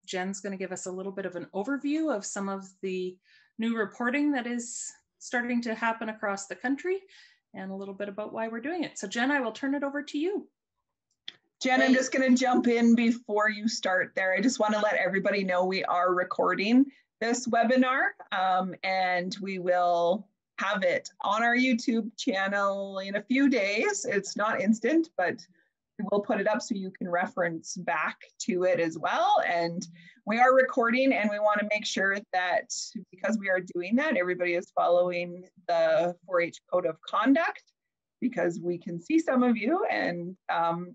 Jen's going to give us a little bit of an overview of some of the new reporting that is starting to happen across the country and a little bit about why we're doing it. So Jen, I will turn it over to you. Jen, I'm just going to jump in before you start there. I just want to let everybody know we are recording this webinar, and we will have it on our YouTube channel in a few days. It's not instant, but we will put it up so you can reference back to it as well. And we are recording, and we want to make sure that because we are doing that, everybody is following the 4-H Code of Conduct, because we can see some of you, and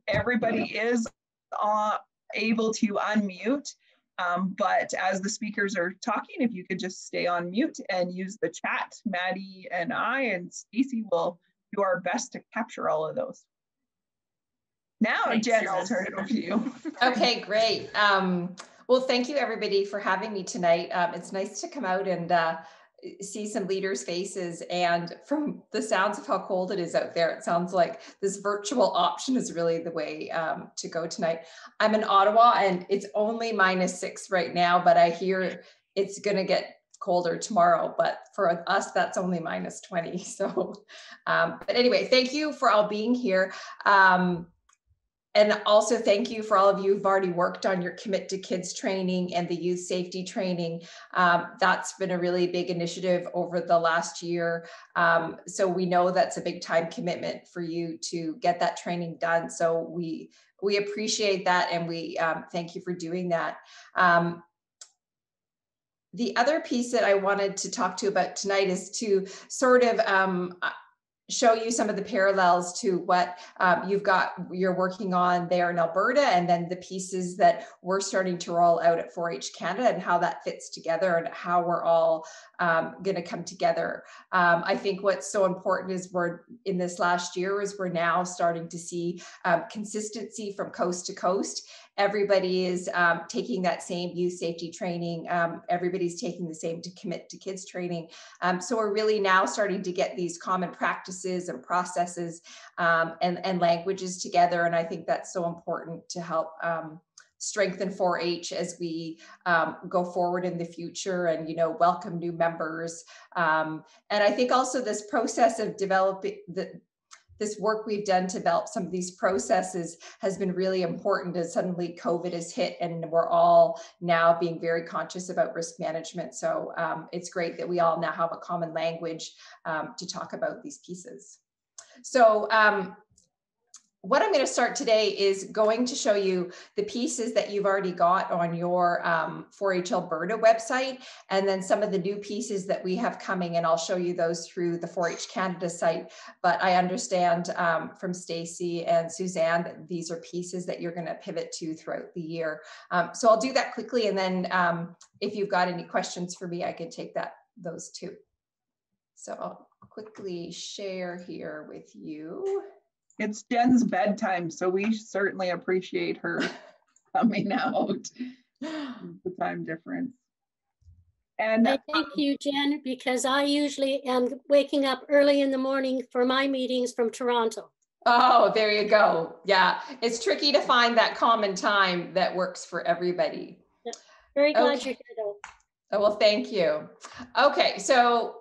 everybody is able to unmute. But as the speakers are talking, if you could just stay on mute and use the chat, Maddie and I and Stacey will do our best to capture all of those. Now, thanks, Jen, I'll turn it over to you. Okay, great. Well, thank you everybody for having me tonight. It's nice to come out and see some leaders' faces, and from the sounds of how cold it is out there, it sounds like this virtual option is really the way to go tonight. I'm in Ottawa and it's only -6 right now, but I hear it's going to get colder tomorrow, but for us that's only -20. So but anyway, thank you for all being here. And also thank you for all of you who've already worked on your Commit to Kids training and the youth safety training. That's been a really big initiative over the last year. So we know that's a big time commitment for you to get that training done. So we appreciate that, and we thank you for doing that. The other piece that I wanted to talk to you about tonight is to sort of show you some of the parallels to what you're working on there in Alberta, and then the pieces that we're starting to roll out at 4-H Canada and how that fits together and how we're all going to come together. I think what's so important is we're in this last year is we're now starting to see consistency from coast to coast. Everybody is taking that same youth safety training. Everybody's taking the same to Commit to Kids training. So we're really now starting to get these common practices and processes and languages together. And I think that's so important to help strengthen 4-H as we go forward in the future and, you know, welcome new members. And I think also this process of developing this work we've done to develop some of these processes has been really important as suddenly COVID has hit and we're all now being very conscious about risk management. So it's great that we all now have a common language to talk about these pieces. So what I'm going to start today is going to show you the pieces that you've already got on your 4-H Alberta website, and then some of the new pieces that we have coming, and I'll show you those through the 4-H Canada site. But I understand from Stacey and Suzanne that these are pieces that you're going to pivot to throughout the year. So I'll do that quickly, and then if you've got any questions for me, I can take those too. So I'll quickly share here with you. It's Jen's bedtime, so we certainly appreciate her coming out. The time difference. And I thank you, Jen, because I usually am waking up early in the morning for my meetings from Toronto. Oh, there you go. Yeah, it's tricky to find that common time that works for everybody. Yeah. Very glad you're here, though. Oh, well, thank you. Okay, so,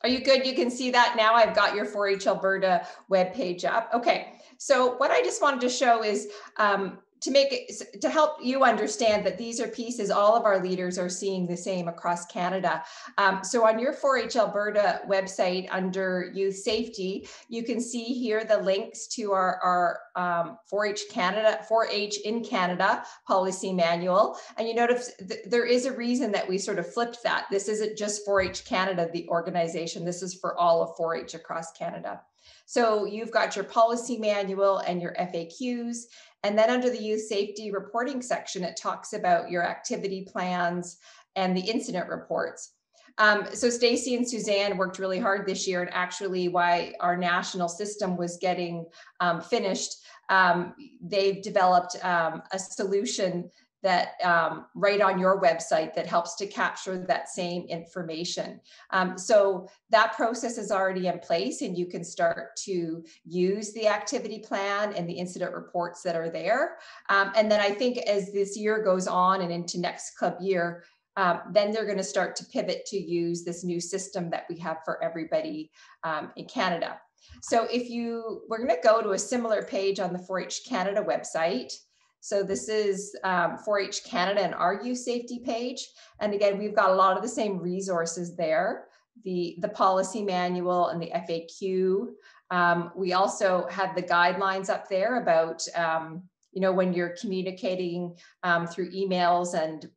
are you good? You can see that now. I've got your 4-H Alberta webpage up. Okay, so what I just wanted to show is to help you understand that these are pieces all of our leaders are seeing the same across Canada. So on your 4-H Alberta website under youth safety, you can see here the links to our 4-H Canada, 4-H in Canada policy manual. And you notice there is a reason that we sort of flipped that. This isn't just 4-H Canada, the organization. This is for all of 4-H across Canada. So you've got your policy manual and your FAQs. And then under the youth safety reporting section, it talks about your activity plans and the incident reports. So Stacey and Suzanne worked really hard this year, and actually why our national system was getting finished, they've developed a solution that right on your website that helps to capture that same information. So that process is already in place, and you can start to use the activity plan and the incident reports that are there. And then I think as this year goes on and into next club year, then they're going to start to pivot to use this new system that we have for everybody in Canada. So we're going to go to a similar page on the 4-H Canada website. So this is 4-H Canada and our youth safety page. And again, we've got a lot of the same resources there, the policy manual and the FAQ. We also have the guidelines up there about, when you're communicating through emails and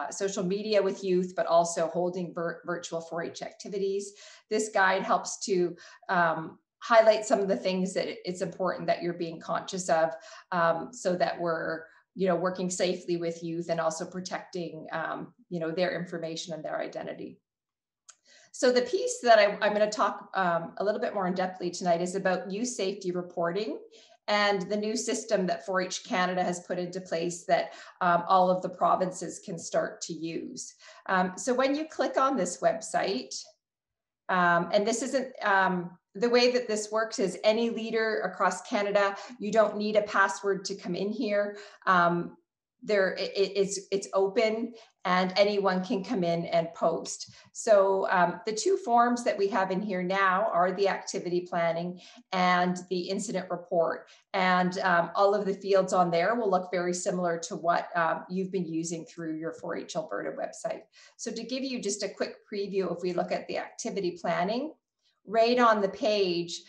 social media with youth, but also holding virtual 4-H activities. This guide helps to highlight some of the things that it's important that you're being conscious of, so that we're, working safely with youth and also protecting, their information and their identity. So the piece that I'm going to talk a little bit more in depthly tonight is about youth safety reporting and the new system that 4-H Canada has put into place that all of the provinces can start to use. So when you click on this website, and this isn't, the way that this works is any leader across Canada, you don't need a password to come in here. It's open and anyone can come in and post. So the two forms that we have in here now are the activity planning and the incident report. And all of the fields on there will look very similar to what you've been using through your 4-H Alberta website. So to give you just a quick preview, if we look at the activity planning, right on the page,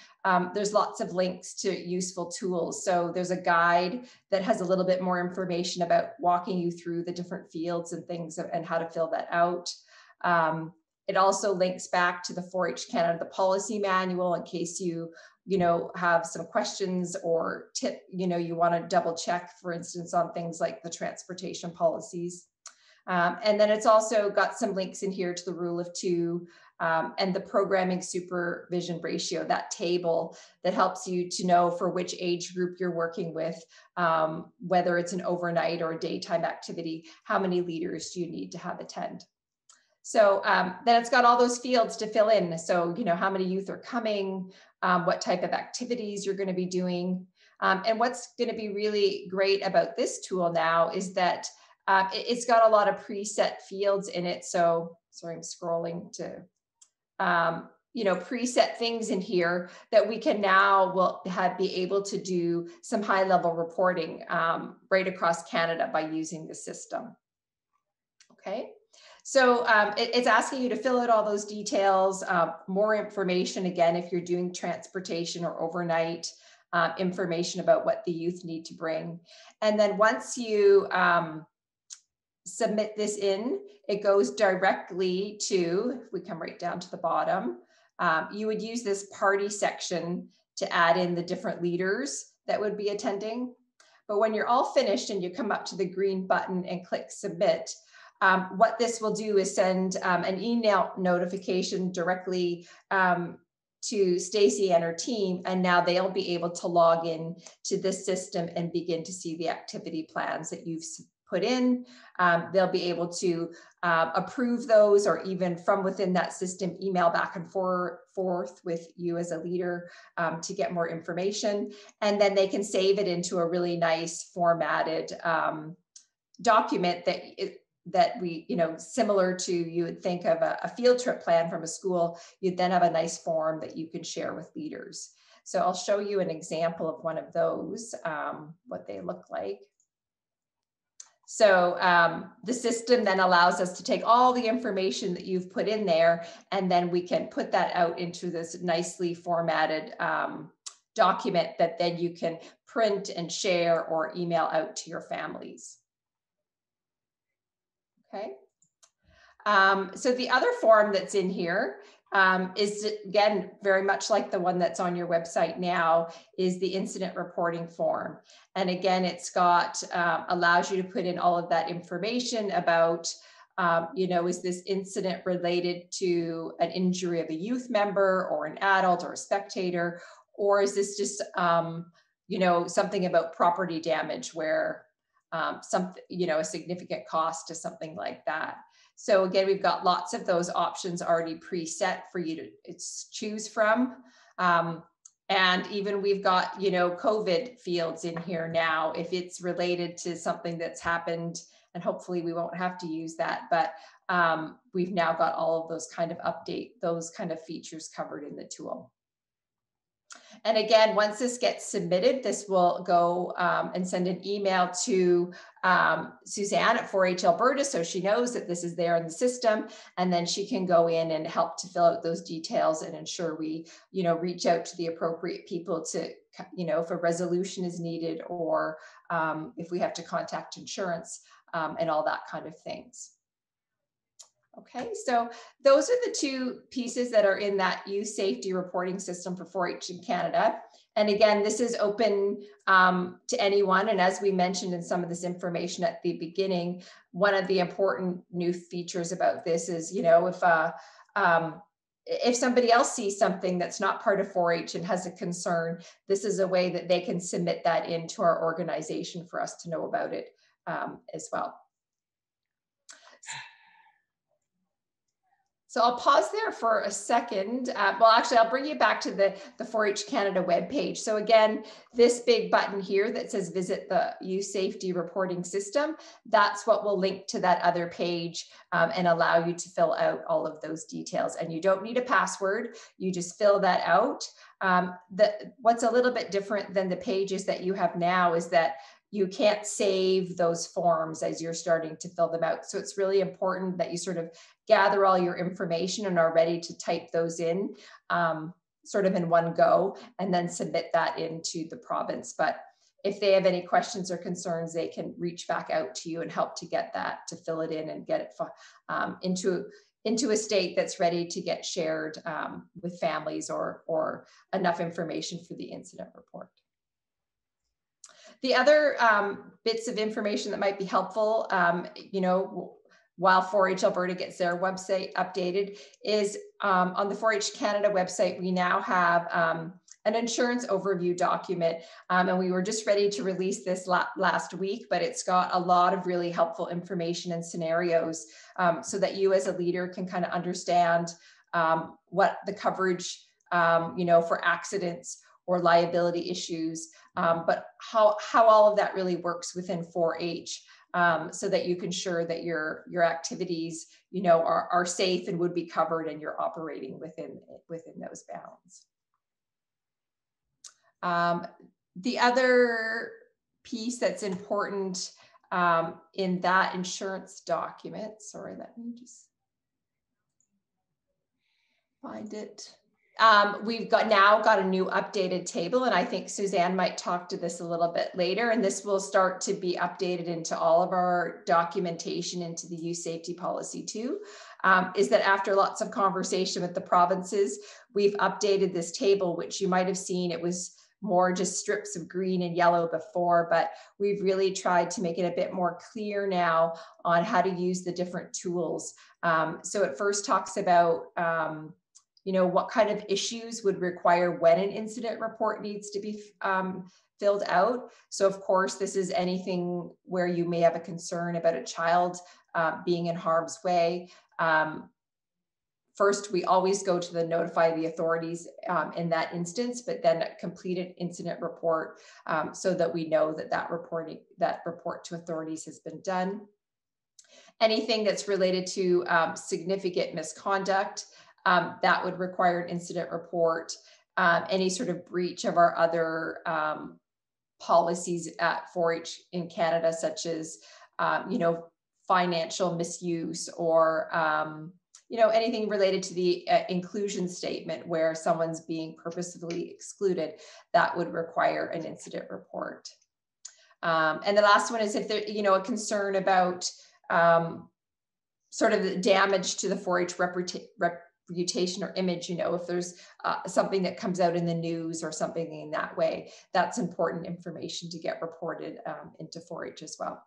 there's lots of links to useful tools. So there's a guide that has a little bit more information about walking you through the different fields and things and how to fill that out. It also links back to the 4-H Canada, the policy manual, in case you have some questions or you want to double check, for instance, on things like the transportation policies. And then it's also got some links in here to the rule of 2, and the programming supervision ratio, that table that helps you to know for which age group you're working with, whether it's an overnight or a daytime activity, how many leaders do you need to have attend. So then it's got all those fields to fill in. So, how many youth are coming, what type of activities you're going to be doing. And what's going to be really great about this tool now is that it's got a lot of preset fields in it. So, sorry, I'm scrolling to preset things in here that we can now be able to do some high level reporting right across Canada by using the system. Okay, so it's asking you to fill out all those details, more information, again, if you're doing transportation or overnight, information about what the youth need to bring. And then once you submit this in, it goes directly to, if we come right down to the bottom, you would use this party section to add in the different leaders that would be attending. But when you're all finished and you come up to the green button and click submit, what this will do is send an email notification directly to Stacy and her team, and now they'll be able to log in to this system and begin to see the activity plans that you've put in. They'll be able to approve those, or even from within that system, email back and forth with you as a leader to get more information. And then they can save it into a really nice formatted document that we, similar to, you would think of a field trip plan from a school. You'd then have a nice form that you can share with leaders. So I'll show you an example of one of those, what they look like. So the system then allows us to take all the information that you've put in there, and then we can put that out into this nicely formatted document that then you can print and share or email out to your families. Okay. So the other form that's in here is, again, very much like the one that's on your website now, is the incident reporting form. And again, it's got, allows you to put in all of that information about, is this incident related to an injury of a youth member or an adult or a spectator, or is this just, something about property damage where something, a significant cost to something like that. So again, we've got lots of those options already preset for you to choose from. And even we've got, COVID fields in here now, if it's related to something that's happened, and hopefully we won't have to use that, but we've now got all of those kind of features covered in the tool. And again, once this gets submitted, this will go and send an email to Suzanne at 4-H Alberta, so she knows that this is there in the system, and then she can go in and help to fill out those details and ensure we, reach out to the appropriate people to, if a resolution is needed, or if we have to contact insurance and all that kind of things. Okay, so those are the two pieces that are in that youth safety reporting system for 4-H in Canada. And again, this is open to anyone. And as we mentioned in some of this information at the beginning, one of the important new features about this is, if somebody else sees something that's not part of 4-H and has a concern, this is a way that they can submit that into our organization for us to know about it as well. So I'll pause there for a second. Well, actually, I'll bring you back to the 4-H Canada webpage. So again, this big button here that says visit the youth safety reporting system, that's what will link to that other page and allow you to fill out all of those details. And you don't need a password, you just fill that out. What's a little bit different than the pages that you have now is that you can't save those forms as you're starting to fill them out. So it's really important that you sort of gather all your information and are ready to type those in sort of in one go and then submit that into the province. But if they have any questions or concerns, they can reach back out to you and help to get that, to fill it in and get it into a state that's ready to get shared with families or enough information for the incident report. The other bits of information that might be helpful, while 4-H Alberta gets their website updated is on the 4-H Canada website, we now have an insurance overview document. And we were just ready to release this last week, but it's got a lot of really helpful information and scenarios so that you as a leader can kind of understand what the coverage, for accidents or liability issues, but how all of that really works within 4-H so that you can ensure that your activities, are safe and would be covered and you're operating within those bounds. The other piece that's important in that insurance document, sorry, let me just find it. We've now got a new updated table, and I think Suzanne might talk to this a little bit later, and this will start to be updated into all of our documentation into the youth safety policy too, is that after lots of conversation with the provinces, we've updated this table, which you might have seen, it was more just strips of green and yellow before, but we've really tried to make it a bit more clear now on how to use the different tools. So it first talks about what kind of issues would require when an incident report needs to be filled out. So of course, this is anything where you may have a concern about a child being in harm's way. First, we always go to the notify the authorities in that instance, but then a completed incident report so that we know that report to authorities has been done. Anything that's related to significant misconduct, that would require an incident report. Any sort of breach of our other policies at 4-H in Canada, such as, financial misuse or, anything related to the inclusion statement where someone's being purposefully excluded, that would require an incident report. And the last one is if there, a concern about sort of the damage to the 4-H reputation or image, if there's something that comes out in the news or something in that way, that's important information to get reported into 4-H as well.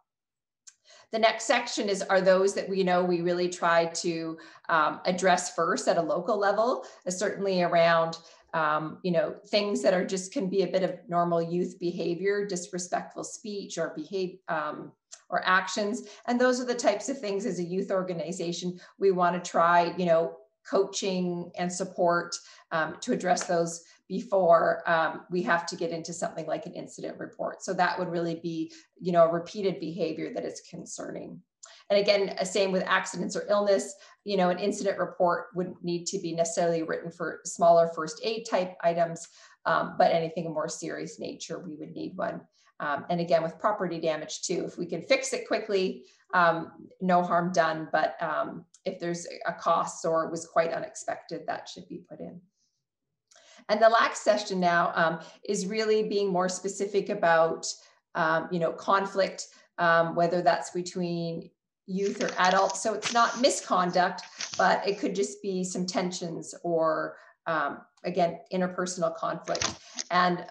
The next section are those that we really try to address first at a local level, certainly around you know, things that are just can be a bit of normal youth behavior, disrespectful speech or or actions. And those are the types of things as a youth organization we want to try, you know, coaching and support to address those before we have to get into something like an incident report. So that would really be, you know, a repeated behavior that is concerning. And again, same with accidents or illness, you know, an incident report wouldn't need to be necessarily written for smaller first aid type items, but anything of more serious nature, we would need one. And again, with property damage too, if we can fix it quickly, no harm done. But if there's a cost or it was quite unexpected, that should be put in. And the LAC session now is really being more specific about, you know, conflict, whether that's between youth or adults. So it's not misconduct, but it could just be some tensions or, again, interpersonal conflict. And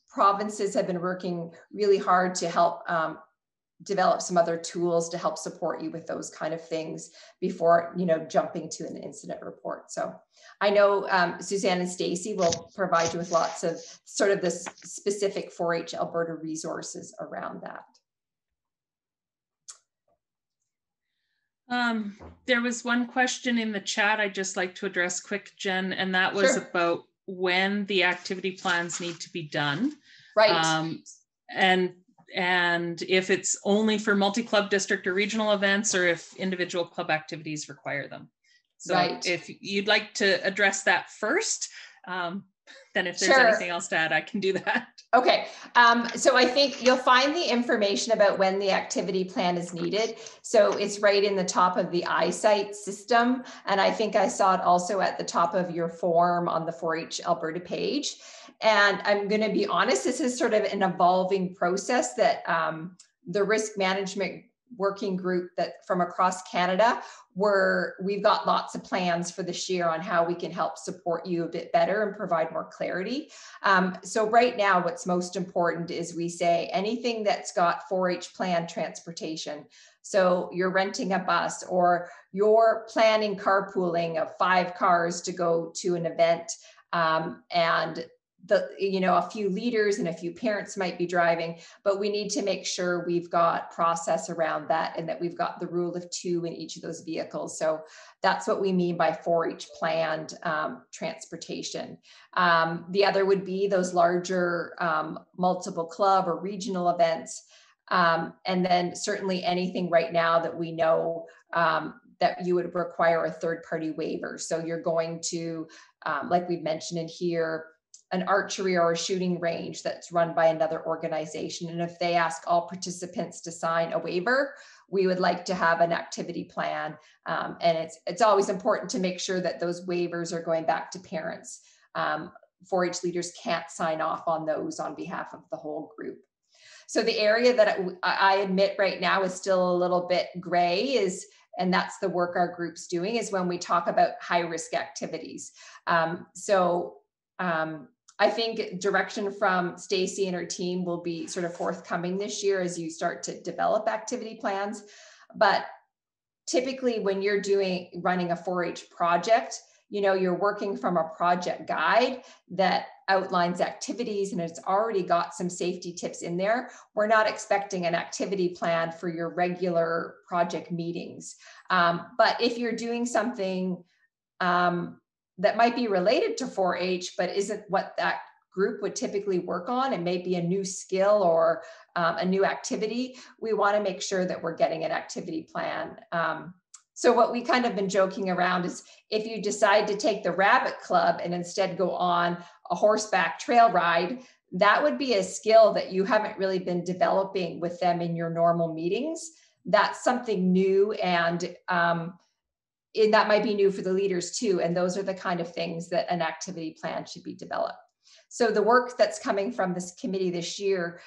provinces have been working really hard to help develop some other tools to help support you with those kind of things before, you know, jumping to an incident report. So I know Suzanne and Stacey will provide you with lots of sort of this specific 4-H Alberta resources around that. There was one question in the chat I'd just like to address quick, Jen, and that was Sure. about when the activity plans need to be done. Right. And if it's only for multi-club district or regional events, or if individual club activities require them. So right. If you'd like to address that first, then if there's Sure. anything else to add, I can do that. Okay, so I think you'll find the information about when the activity plan is needed. So it's right in the top of the iSight system. And I think I saw it also at the top of your form on the 4-H Alberta page. And I'm going to be honest, this is sort of an evolving process that the risk management working group that from across Canada, where we've got lots of plans for this year on how we can help support you a bit better and provide more clarity. So right now, what's most important is we say anything that's got 4-H plan transportation. So you're renting a bus or you're planning carpooling of 5 cars to go to an event, and a few leaders and a few parents might be driving, but we need to make sure we've got process around that and that we've got the rule of 2 in each of those vehicles. So that's what we mean by 4-H planned transportation. The other would be those larger multiple club or regional events. And then certainly anything right now that we know that you would require a third-party waiver. So you're going to, like we've mentioned in here, an archery or a shooting range that's run by another organization. And if they ask all participants to sign a waiver, we would like to have an activity plan. And it's always important to make sure that those waivers are going back to parents. 4-H leaders can't sign off on those on behalf of the whole group. So the area that I admit right now is still a little bit gray and that's the work our group's doing, is when we talk about high risk activities. I think direction from Stacey and her team will be sort of forthcoming this year as you start to develop activity plans. But typically when you're running a 4-H project, you're working from a project guide that outlines activities and it's already got some safety tips in there. We're not expecting an activity plan for your regular project meetings. But if you're doing something that might be related to 4-H, but isn't what that group would typically work on, and maybe a new skill or a new activity, we want to make sure that we're getting an activity plan. So what we kind of been joking around is if you decide to take the rabbit club and instead go on a horseback trail ride, that would be a skill that you haven't really been developing with them in your normal meetings. That's something new, and that might be new for the leaders too. And those are the kind of things that an activity plan should be developed. So the work that's coming from this committee this year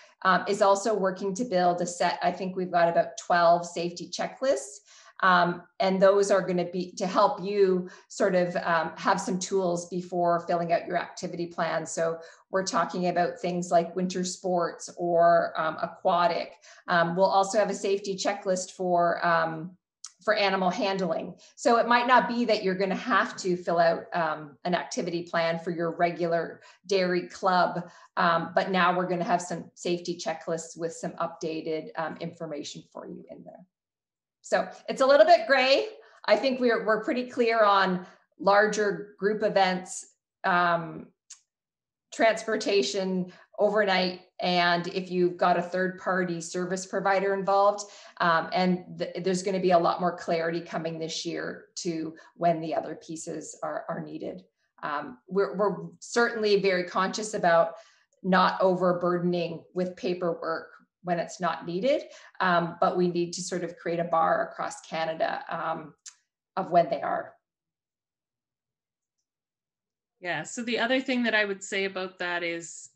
is also working to build a set. I think we've got about 12 safety checklists. And those are going to be to help you sort of have some tools before filling out your activity plan. So we're talking about things like winter sports or aquatic. We'll also have a safety checklist for for animal handling. So it might not be that you're going to have to fill out an activity plan for your regular dairy club, but now we're going to have some safety checklists with some updated information for you in there. So it's a little bit gray. I think we're pretty clear on larger group events, transportation, overnight, and if you've got a third-party service provider involved, there's going to be a lot more clarity coming this year to when the other pieces are needed. We're certainly very conscious about not overburdening with paperwork when it's not needed, but we need to sort of create a bar across Canada of when they are. Yeah, so the other thing that I would say about that is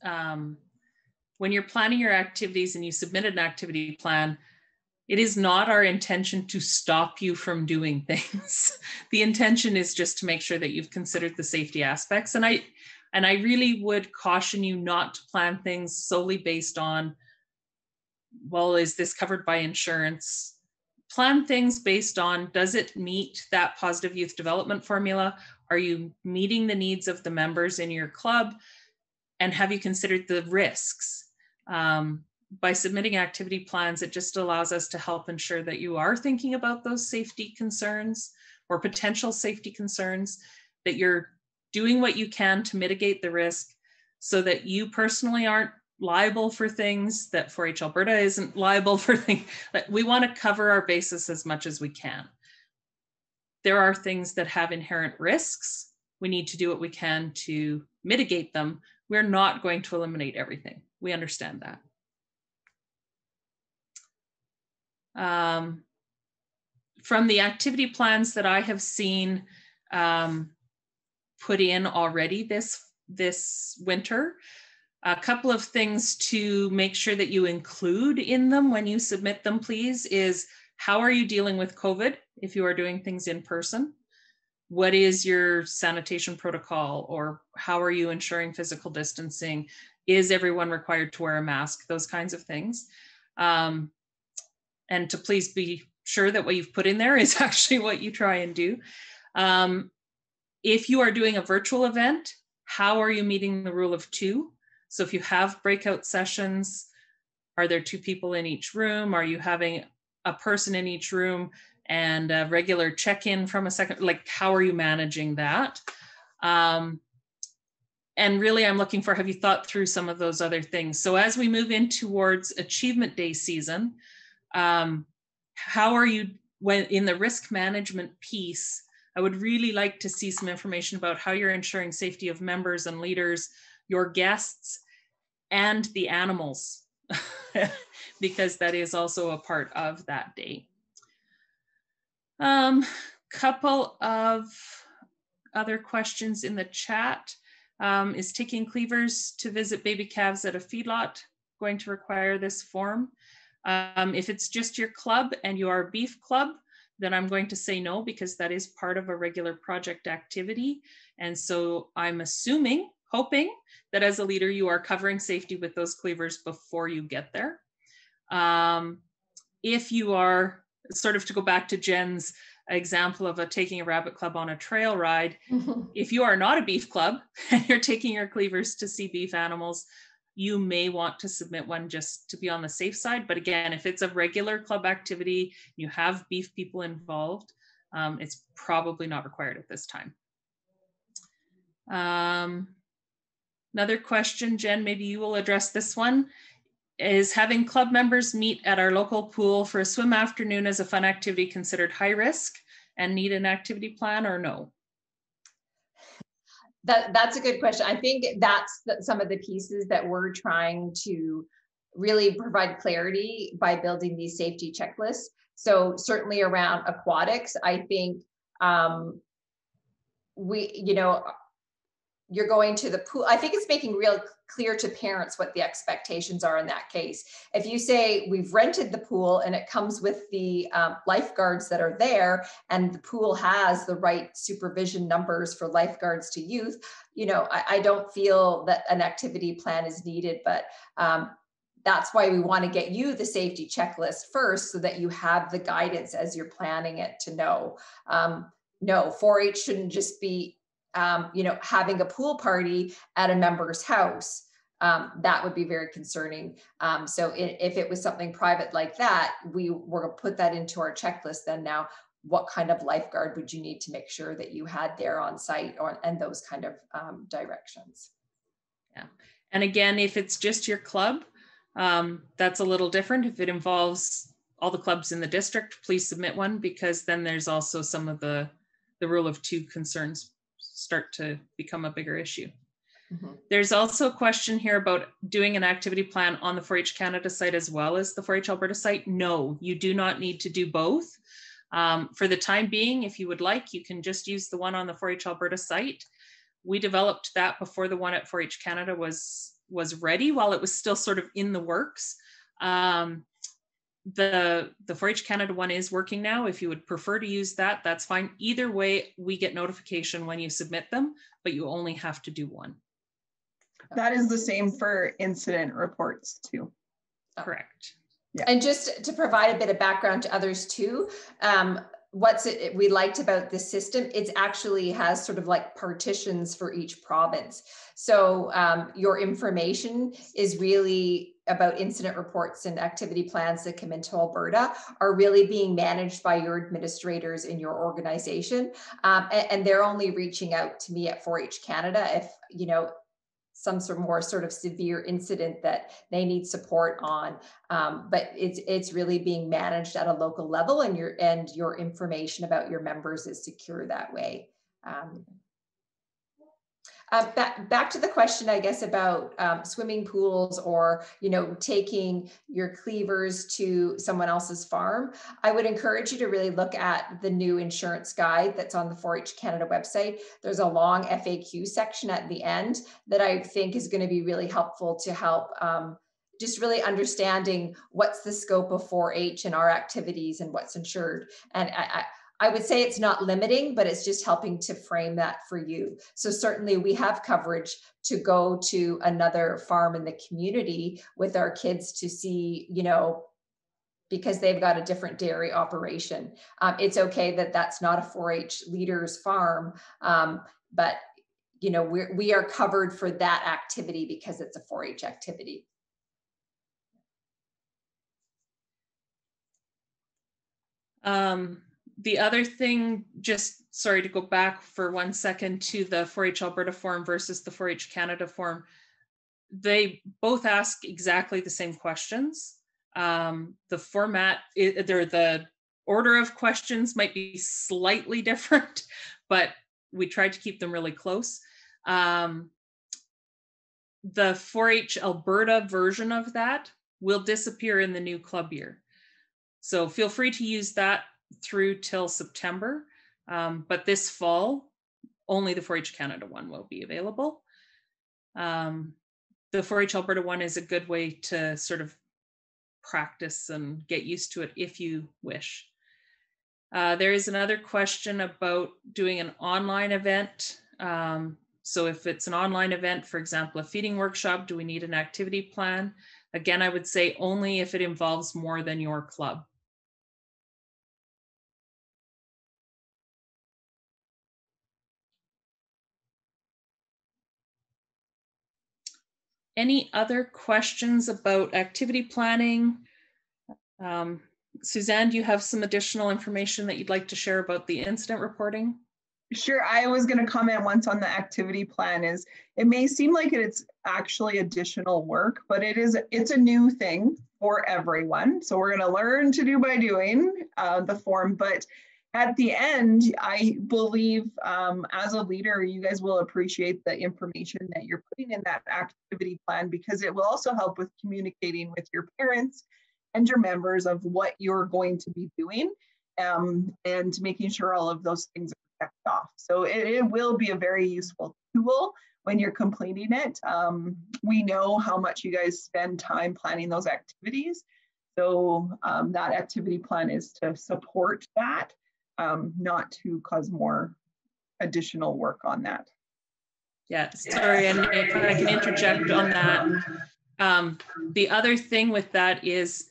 when you're planning your activities and you submit an activity plan, it is not our intention to stop you from doing things. The intention is just to make sure that you've considered the safety aspects. And I really would caution you not to plan things solely based on, well, is this covered by insurance? Plan things based on, does it meet that positive youth development formula? Are you meeting the needs of the members in your club? And have you considered the risks? By submitting activity plans, it just allows us to help ensure that you are thinking about those safety concerns or potential safety concerns, that you're doing what you can to mitigate the risk so that you personally aren't liable for things, that 4-H Alberta isn't liable for things. That we want to cover our bases as much as we can. There are things that have inherent risks. We need to do what we can to mitigate them. We're not going to eliminate everything. We understand that. From the activity plans that I have seen put in already this winter, a couple of things to make sure that you include in them when you submit them, please, is how are you dealing with COVID if you are doing things in person? What is your sanitation protocol, or how are you ensuring physical distancing? Is everyone required to wear a mask? Those kinds of things. And to please be sure that what you've put in there is actually what you try and do. If you are doing a virtual event, how are you meeting the rule of 2? So if you have breakout sessions, are there 2 people in each room? Are you having a person in each room and a regular check-in from a second? Like, how are you managing that? And really, I'm looking for, have you thought through some of those other things? So as we move in towards Achievement Day season, how are you, when in the risk management piece, I would really like to see some information about how you're ensuring safety of members and leaders, your guests, and the animals, because that is also a part of that day. Couple of other questions in the chat. Is taking cleavers to visit baby calves at a feedlot going to require this form? If it's just your club and you are a beef club, then I'm going to say no, because that is part of a regular project activity. And so I'm assuming, hoping that as a leader, you are covering safety with those cleavers before you get there. If you are, sort of to go back to Jen's example of taking a rabbit club on a trail ride, if you are not a beef club and you're taking your cleavers to see beef animals, you may want to submit one just to be on the safe side. But again, if it's a regular club activity, you have beef people involved, it's probably not required at this time. Another question, Jen, maybe you will address this one, is having club members meet at our local pool for a swim afternoon as a fun activity considered high risk and need an activity plan, or no? That's a good question. I think that's some of the pieces that we're trying to really provide clarity by building these safety checklists. So certainly around aquatics, I think you're going to the pool. I think it's making real clear to parents what the expectations are in that case. If you say we've rented the pool and it comes with the lifeguards that are there, and the pool has the right supervision numbers for lifeguards to youth, I don't feel that an activity plan is needed, but that's why we want to get you the safety checklist first, so that you have the guidance as you're planning it to know. No, 4-H shouldn't just be, you know, having a pool party at a member's house. That would be very concerning. So if it was something private like that, we were going to put that into our checklist. Then now, what kind of lifeguard would you need to make sure that you had there on site, and those kind of directions. Yeah. And again, if it's just your club, that's a little different. If it involves all the clubs in the district, please submit one, because then there's also some of the rule of 2 concerns start to become a bigger issue. Mm-hmm. There's also a question here about doing an activity plan on the 4-H Canada site as well as the 4-H Alberta site. No, you do not need to do both. For the time being, if you would like, you can just use the one on the 4-H Alberta site. We developed that before the one at 4-H Canada was ready, while it was still sort of in the works. The 4-H Canada one is working now. If you would prefer to use that, that's fine. Either way, we get notification when you submit them, but you only have to do one. That is the same for incident reports too. Correct. Yeah. And just to provide a bit of background to others too, what we liked about this system, it actually has sort of like partitions for each province. So your information is really about incident reports and activity plans that come into Alberta are really being managed by your administrators in your organization. And they're only reaching out to me at 4-H Canada if, you know, some sort of more sort of severe incident that they need support on, but it's really being managed at a local level, and your information about your members is secure that way. Back to the question, I guess, about swimming pools, or, you know, taking your cleavers to someone else's farm. I would encourage you to really look at the new insurance guide that's on the 4-H Canada website. There's a long FAQ section at the end that I think is going to be really helpful to help just really understanding what's the scope of 4-H and our activities and what's insured. And I would say it's not limiting, but it's just helping to frame that for you. So certainly we have coverage to go to another farm in the community with our kids to see, you know, because they've got a different dairy operation. It's okay that that's not a 4-H leader's farm, but, you know, we are covered for that activity because it's a 4-H activity. The other thing, just sorry to go back for 1 second to the 4-H Alberta form versus the 4-H Canada form. They both ask exactly the same questions. The format, the order of questions might be slightly different, but we tried to keep them really close. The 4-H Alberta version of that will disappear in the new club year. So feel free to use that through till September, but this fall, only the 4-H Canada one will be available. The 4-H Alberta one is a good way to sort of practice and get used to it if you wish. There is another question about doing an online event. So if it's an online event, for example, a feeding workshop, do we need an activity plan? Again, I would say only if it involves more than your club. Any other questions about activity planning? Suzanne, do you have some additional information that you'd like to share about the incident reporting? Sure, I was going to comment once on the activity plan. Is it may seem like it's actually additional work, but it's a new thing for everyone. So we're going to learn to do by doing the form, but at the end, I believe as a leader, you guys will appreciate the information that you're putting in that activity plan, because it will also help with communicating with your parents and your members of what you're going to be doing, and making sure all of those things are checked off. So it will be a very useful tool when you're completing it. We know how much you guys spend time planning those activities. So that activity plan is to support that. Not to cause more additional work on that. Yeah, sorry, and if I can interject on that, The other thing with that is,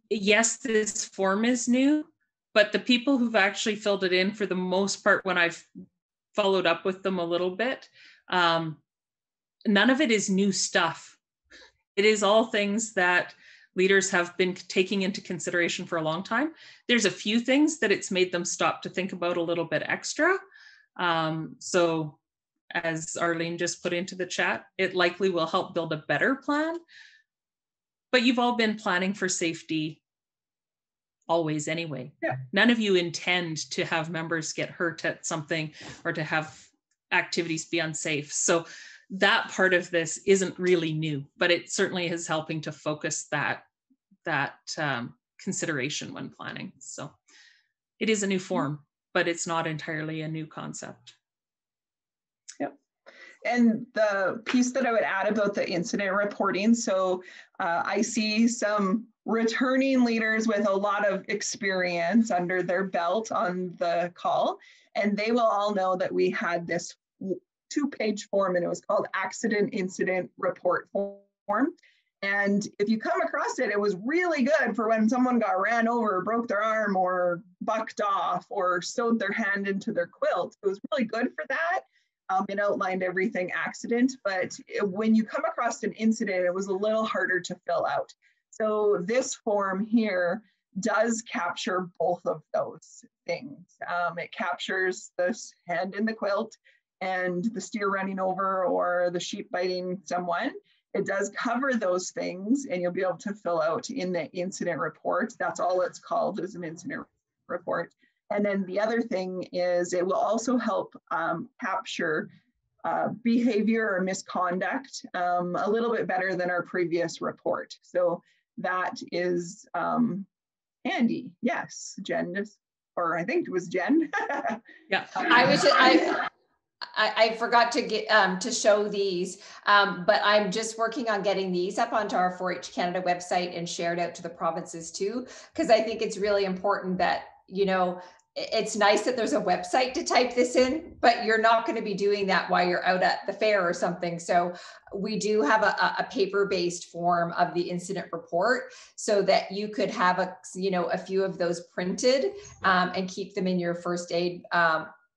yes, this form is new, but the people who've actually filled it in, for the most part, when I've followed up with them a little bit, none of it is new stuff. It is all things that leaders have been taking into consideration for a long time. There's a few things that it's made them stop to think about a little bit extra. So as Arlene just put into the chat, it likely will help build a better plan. But you've all been planning for safety always anyway. Yeah. None of you intend to have members get hurt at something or to have activities be unsafe. So that part of this isn't really new, but it certainly is helping to focus that consideration when planning. So it is a new form, but it's not entirely a new concept. Yep. And the piece that I would add about the incident reporting, so I see some returning leaders with a lot of experience under their belt on the call, and they will all know that we had this 2-page form, and it was called Accident Incident Report Form. And if you come across it, it was really good for when someone got ran over, or broke their arm, or bucked off, or sewed their hand into their quilt. It was really good for that. It outlined everything accident, but when you come across an incident, it was a little harder to fill out. So this form here does capture both of those things. It captures the hand in the quilt and the steer running over or the sheep biting someone. It does cover those things, and you'll be able to fill out in the incident report. That's all it's called, is an incident report. And then the other thing is it will also help capture behavior or misconduct a little bit better than our previous report. So that is handy. Yes, Jen, or I think it was Jen. Yeah. I forgot to get to show these, but I'm just working on getting these up onto our 4-H Canada website and shared out to the provinces too, because I think it's really important that, you know, it's nice that there's a website to type this in, but you're not going to be doing that while you're out at the fair or something. So we do have a paper-based form of the incident report so that you could have a few of those printed and keep them in your first aid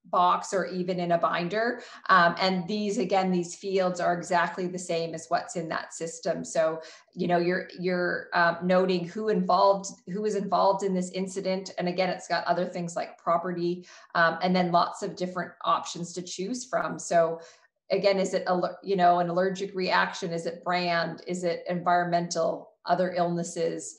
box or even in a binder. And these fields are exactly the same as what's in that system. So, you know, you're noting who is involved in this incident. And again, it's got other things like property and then lots of different options to choose from. So again, is it, an allergic reaction? Is it brand? Is it environmental, other illnesses?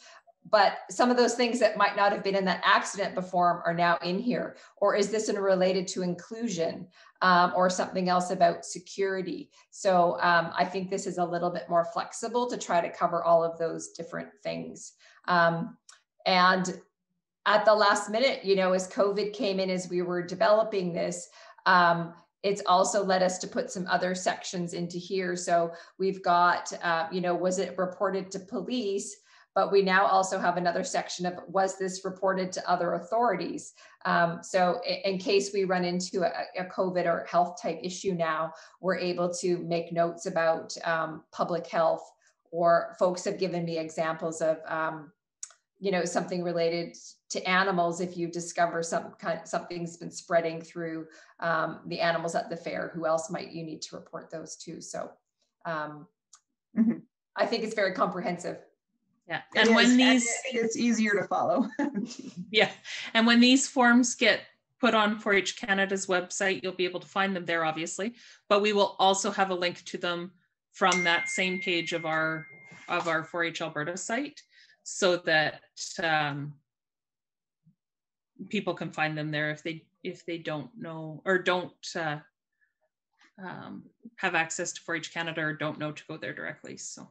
But some of those things that might not have been in that accident before are now in here. Or is this related to inclusion or something else about security? So I think this is a little bit more flexible to try to cover all of those different things. And at the last minute, you know, as COVID came in, as we were developing this, it's also led us to put some other sections into here. So we've got, was it reported to police? But we now also have another section of, was this reported to other authorities? So in case we run into a COVID or health type issue now, we're able to make notes about public health, or folks have given me examples of, something related to animals. If you discover something's been spreading through the animals at the fair, who else might you need to report those to? So I think it's very comprehensive. Yeah, and when it's easier to follow. Yeah, and when these forms get put on 4-H Canada's website, you'll be able to find them there, obviously, but we will also have a link to them from that same page of our 4-H Alberta site, so that people can find them there if they don't know or don't have access to 4-H Canada or don't know to go there directly. So.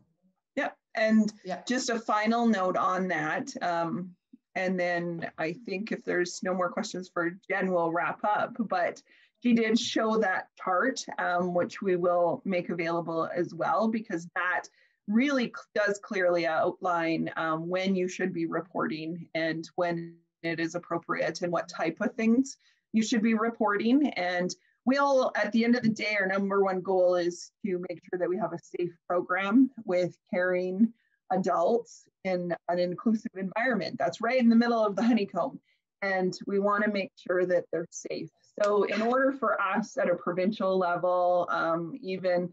Yeah, and just a final note on that, and then I think if there's no more questions for Jen, we'll wrap up, but she did show that chart, which we will make available as well, because that really does clearly outline when you should be reporting and when it is appropriate and what type of things you should be reporting. And we'll, at the end of the day, our #1 goal is to make sure that we have a safe program with caring adults in an inclusive environment. That's right in the middle of the honeycomb. And we want to make sure that they're safe. So in order for us at a provincial level, even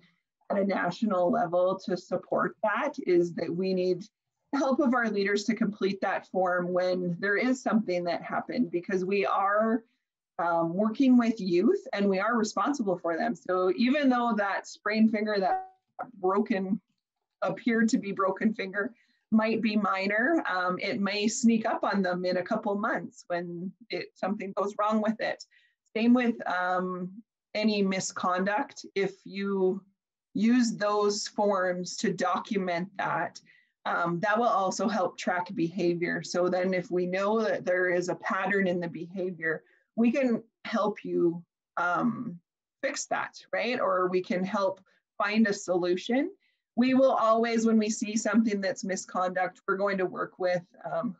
at a national level, to support that, is that we need the help of our leaders to complete that form when there is something that happened, because we are working with youth and we are responsible for them. So even though that sprained finger, that appeared to be broken finger, might be minor, it may sneak up on them in a couple months when something goes wrong with it. Same with any misconduct. If you use those forms to document that, that will also help track behavior. So then if we know that there is a pattern in the behavior, we can help you fix that, right? Or we can help find a solution. We will always, when we see something that's misconduct, we're going to work with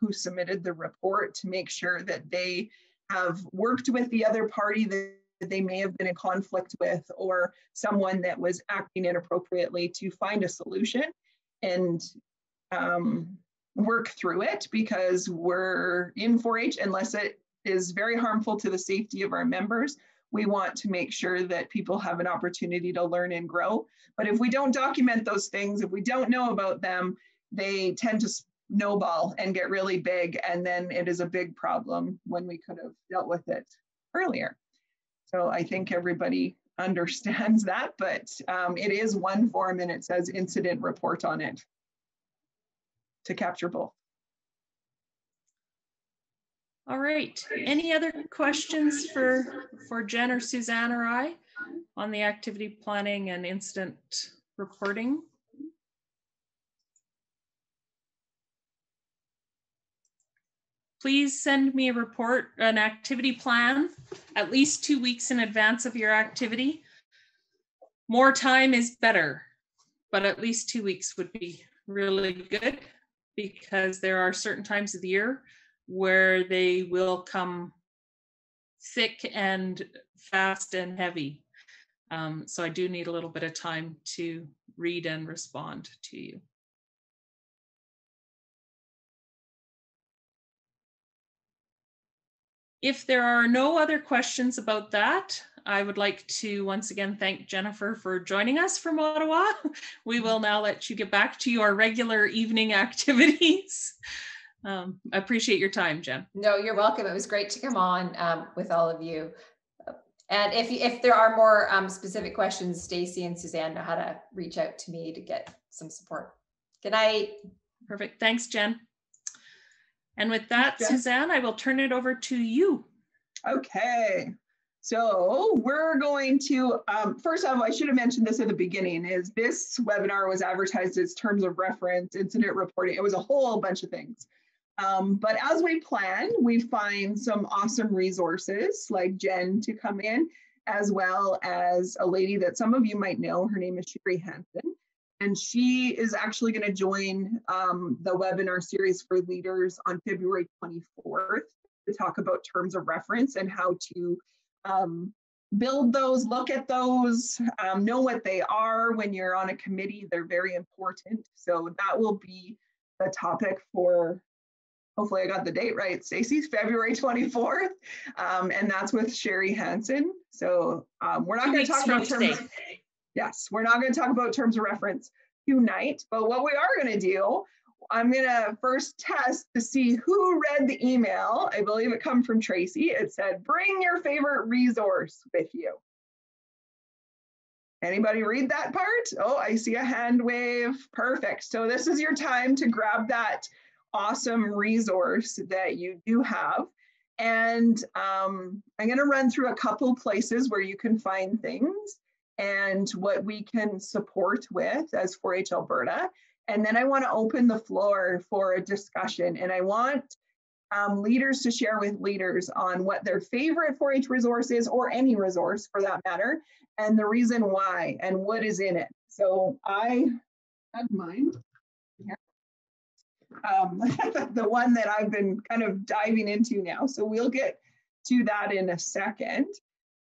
who submitted the report to make sure that they have worked with the other party that they may have been in conflict with, or someone that was acting inappropriately, to find a solution and work through it, because we're in 4-H, unless it is very harmful to the safety of our members. We want to make sure that people have an opportunity to learn and grow. But if we don't document those things, if we don't know about them, they tend to snowball and get really big. And then it is a big problem when we could have dealt with it earlier. So I think everybody understands that, but it is one form and it says incident report on it to capture both. All right. Any other questions for Jen or Suzanne or I on the activity planning and incident reporting? Please send me a report, an activity plan, at least 2 weeks in advance of your activity. More time is better, but at least 2 weeks would be really good, because there are certain times of the year where they will come thick and fast and heavy. So I do need a little bit of time to read and respond to you. If there are no other questions about that, I would like to once again thank Jennifer for joining us from Ottawa. We will now let you get back to your regular evening activities. I appreciate your time, Jen. No, you're welcome. It was great to come on with all of you. And if there are more specific questions, Stacy and Suzanne know how to reach out to me to get some support. Good night. Perfect. Thanks, Jen. And with that, Suzanne, I will turn it over to you. Okay. So we're going to, first off, I should have mentioned this at the beginning, is this webinar was advertised as terms of reference, incident reporting. It was a whole bunch of things. But as we plan, we find some awesome resources like Jen to come in, as well as a lady that some of you might know. Her name is Sherry Hansen. And she is actually going to join the webinar series for leaders on February 24th to talk about terms of reference and how to build those, look at those, know what they are when you're on a committee. They're very important. So that will be the topic for, hopefully I got the date right, Stacey's February 24th. And that's with Sherry Hansen. So we're not going to talk about terms. Yes, we're not going to talk about terms of reference tonight, but what we are going to do, I'm going to first test to see who read the email. I believe it come from Tracy. It said, bring your favorite resource with you. Anybody read that part? Oh, I see a hand wave. Perfect. So this is your time to grab that awesome resource that you do have. And I'm going to run through a couple places where you can find things and what we can support with as 4-H Alberta. And then I want to open the floor for a discussion. And I want leaders to share with leaders on what their favorite 4-H resource is, or any resource for that matter, and the reason why and what is in it. So I had mine here. The one that I've been kind of diving into now. So we'll get to that in a second.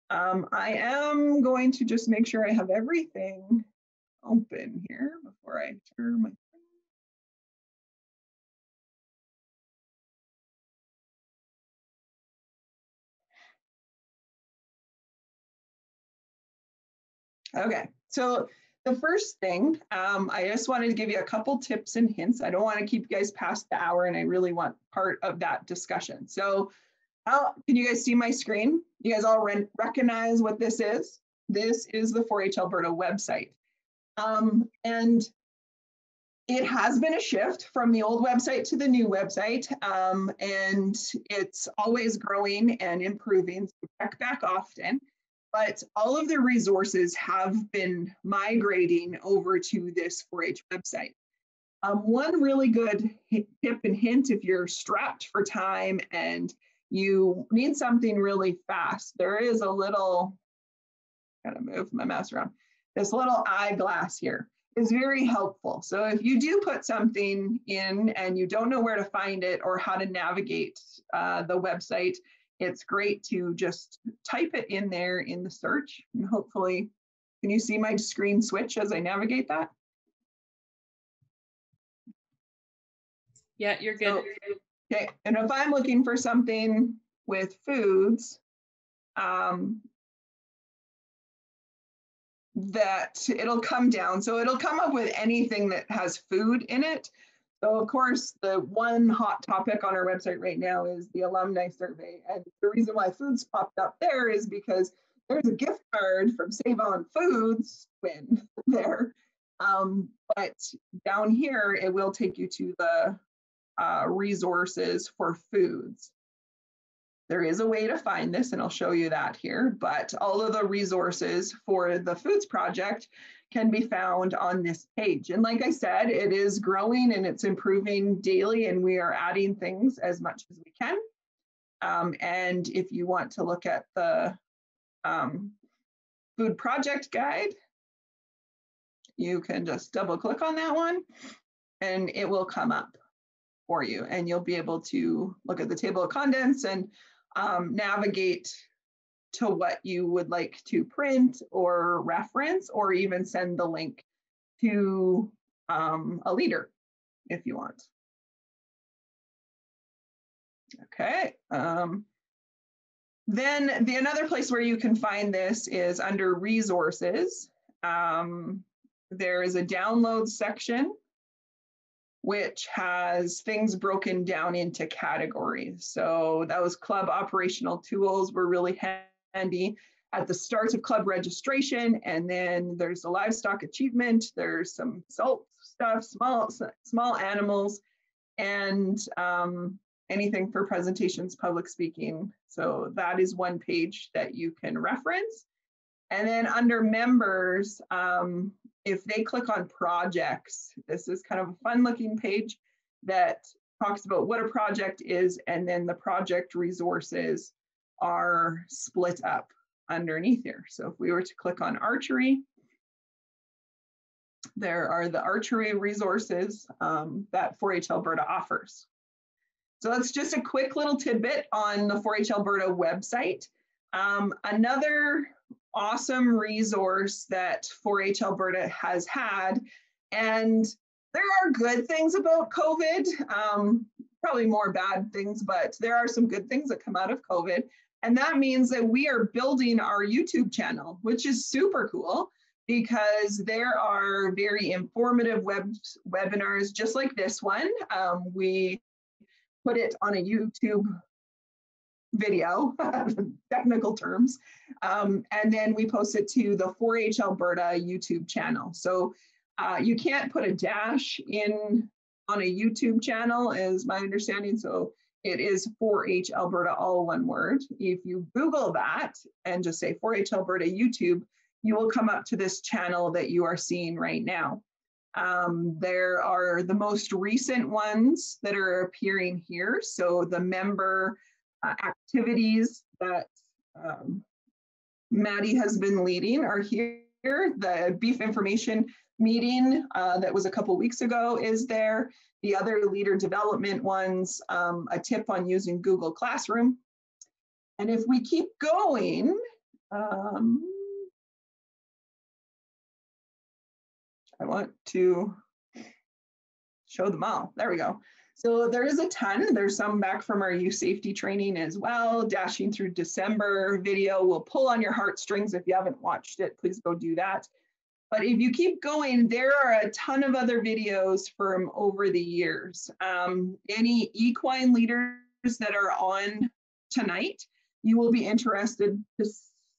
I am going to just make sure I have everything open here before I turn my. Okay, so the first thing, I just wanted to give you a couple tips and hints. I don't want to keep you guys past the hour, and I really want part of that discussion. So can you guys see my screen? You guys all recognize what this is? This is the 4-H Alberta website. And it has been a shift from the old website to the new website, and it's always growing and improving. So check back often. But all of the resources have been migrating over to this 4-H website. One really good tip and hint if you're strapped for time and you need something really fast, there is a little, gotta move my mouse around, this little eyeglass here is very helpful. So if you do put something in and you don't know where to find it or how to navigate the website, it's great to just type it in there in the search, and hopefully, can you see my screen switch as I navigate that? Yeah, you're good. So, okay, and if I'm looking for something with foods, that it'll come down. So it'll come up with anything that has food in it. So of course, the one hot topic on our website right now is the Alumni Survey. And the reason why foods popped up there is because there's a gift card from Save On Foods win there. But down here, it will take you to the resources for foods. There is a way to find this, and I'll show you that here, but all of the resources for the Foods Project can be found on this page. And like I said, it is growing and it's improving daily, and we are adding things as much as we can. And if you want to look at the Food Project Guide, you can just double click on that one and it will come up for you, and you'll be able to look at the table of contents and navigate to what you would like to print or reference, or even send the link to a leader if you want. Okay. Then another place where you can find this is under resources. There is a download section which has things broken down into categories. So those club operational tools were really handy at the start of club registration. And then there's the livestock achievement, there's some salt stuff, small animals, and anything for presentations, public speaking. So that is one page that you can reference. And then under members, if they click on projects, this is kind of a fun looking page that talks about what a project is, and then the project resources are split up underneath here. So if we were to click on archery, there are the archery resources that 4-H Alberta offers. So that's just a quick little tidbit on the 4-H Alberta website. Another awesome resource that 4-H Alberta has had, and there are good things about COVID, probably more bad things, but there are some good things that come out of COVID. And that means that we are building our YouTube channel, which is super cool, because there are very informative webinars just like this one. We put it on a YouTube video, technical terms, and then we post it to the 4-H Alberta YouTube channel. So you can't put a dash in on a YouTube channel, is my understanding. So it is 4-H Alberta, all one word. If you Google that and just say 4-H Alberta YouTube, you will come up to this channel that you are seeing right now. There are the most recent ones that are appearing here. So the member activities that Maddie has been leading are here. The beef information meeting that was a couple weeks ago is there. The other leader development ones, a tip on using Google Classroom. And if we keep going, I want to show them all. There we go. So there is a ton. There's some back from our youth safety training as well. Dashing through December video will pull on your heartstrings. If you haven't watched it, please go do that. But if you keep going, there are a ton of other videos from over the years. Any equine leaders that are on tonight, you will be interested to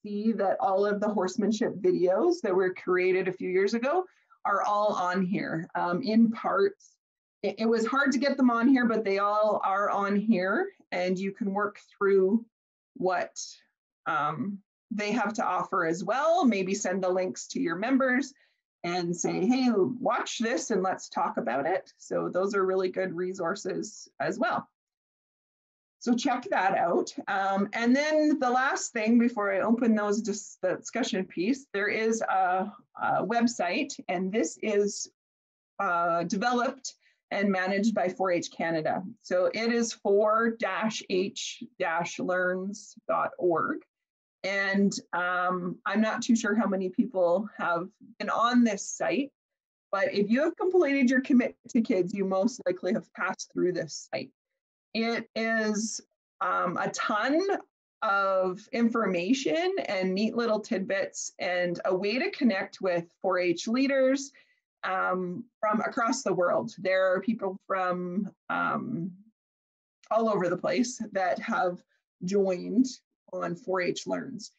see that all of the horsemanship videos that were created a few years ago are all on here in parts. It was hard to get them on here, but they all are on here, and you can work through what they have to offer as well. Maybe send the links to your members and say, hey, watch this and let's talk about it. So those are really good resources as well. So check that out. And then the last thing before I open those the discussion piece, there is a website, and this is developed and managed by 4-H Canada. So it is 4-h-learns.org. And I'm not too sure how many people have been on this site, but if you have completed your Commit to Kids, you most likely have passed through this site. It is a ton of information and neat little tidbits and a way to connect with 4-H leaders from across the world. There are people from all over the place that have joined on 4-H Learns.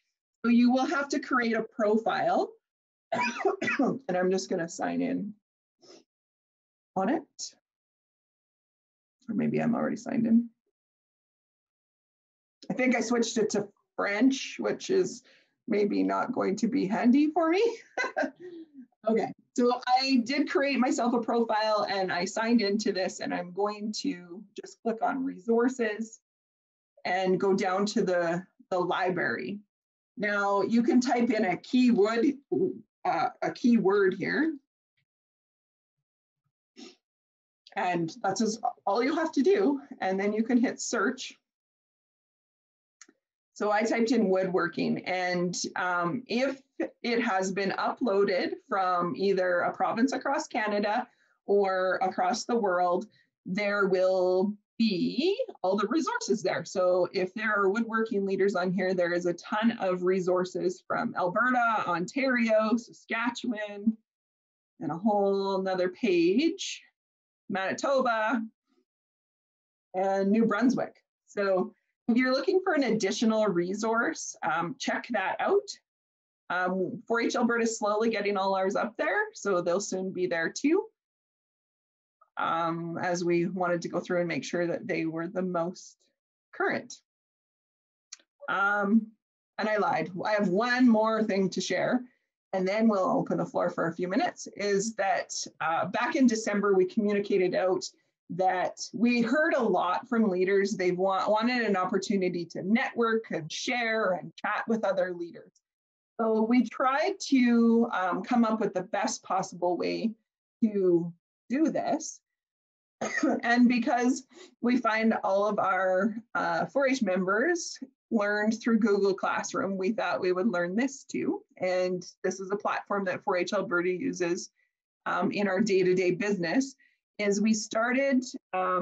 So you will have to create a profile, and I'm just going to sign in on it. Or maybe I'm already signed in. I think I switched it to French, which is maybe not going to be handy for me. Okay, so I did create myself a profile and I signed into this, and I'm going to just click on resources and go down to the library. Now you can type in a keyword here. And that's just all you have to do. And then you can hit search. So I typed in woodworking, and if it has been uploaded from either a province across Canada or across the world, there will be all the resources there. So if there are woodworking leaders on here, there is a ton of resources from Alberta, Ontario, Saskatchewan, and a whole nother page, Manitoba, and New Brunswick. So if you're looking for an additional resource, check that out. 4-H Alberta is slowly getting all ours up there, so they'll soon be there too, as we wanted to go through and make sure that they were the most current. And I lied. I have one more thing to share, and then we'll open the floor for a few minutes, is that back in December, we communicated out that we heard a lot from leaders. They wanted an opportunity to network and share and chat with other leaders. So we tried to come up with the best possible way to do this. And because we find all of our 4-H members learned through Google Classroom, we thought we would learn this too. And this is a platform that 4-H Alberta uses in our day-to-day business, is we started a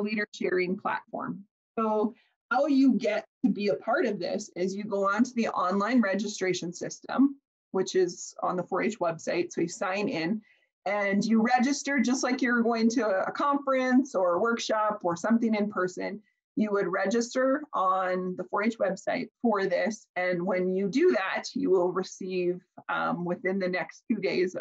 leader sharing platform. So how you get to be a part of this is you go onto the online registration system, which is on the 4-H website. So you sign in and you register just like you're going to a conference or a workshop or something in person. You would register on the 4-H website for this. And when you do that, you will receive within the next 2 days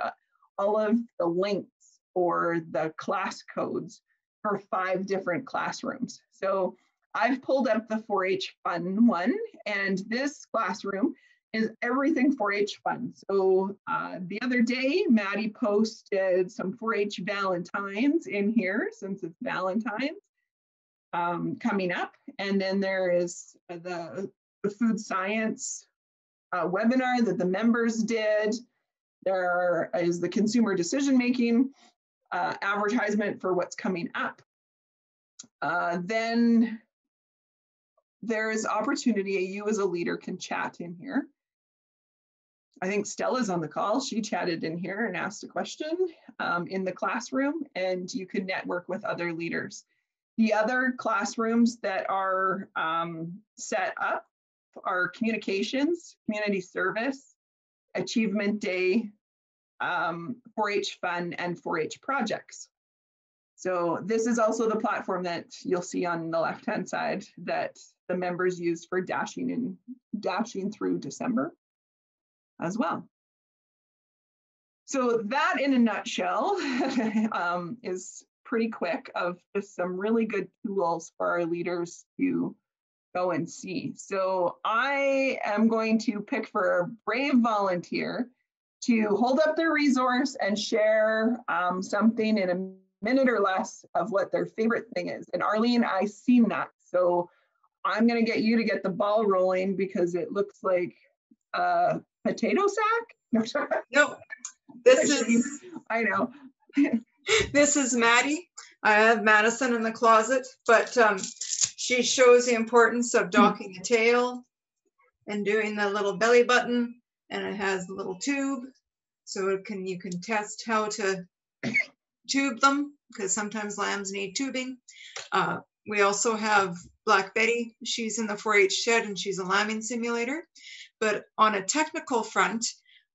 all of the links or the class codes for 5 different classrooms. So I've pulled up the 4-H Fun one, and this classroom is everything 4-H fun. So the other day, Maddie posted some 4-H Valentines in here, since it's Valentine's coming up. And then there is the food science webinar that the members did. There is the consumer decision-making advertisement for what's coming up. Then there is opportunity, you as a leader can chat in here. I think Stella's on the call. She chatted in here and asked a question in the classroom, and you can network with other leaders. The other classrooms that are set up are communications, community service, achievement day, 4-H fun, and 4-H projects. So this is also the platform that you'll see on the left-hand side that the members use for dashing through December as well. So that in a nutshell is pretty quick of just some really good tools for our leaders to go and see. So I am going to pick for a brave volunteer to hold up their resource and share something in a minute or less of what their favorite thing is. And Arlene, I seen that. So I'm gonna get you to get the ball rolling because it looks like a potato sack. No, sorry. No, this is, I know. this is Maddie. I have Madison in the closet, but she shows the importance of docking a tail and doing the little belly button, and it has a little tube. So you can test how to tube them, because sometimes lambs need tubing. We also have Black Betty. She's in the 4-H shed and she's a lambing simulator. But on a technical front,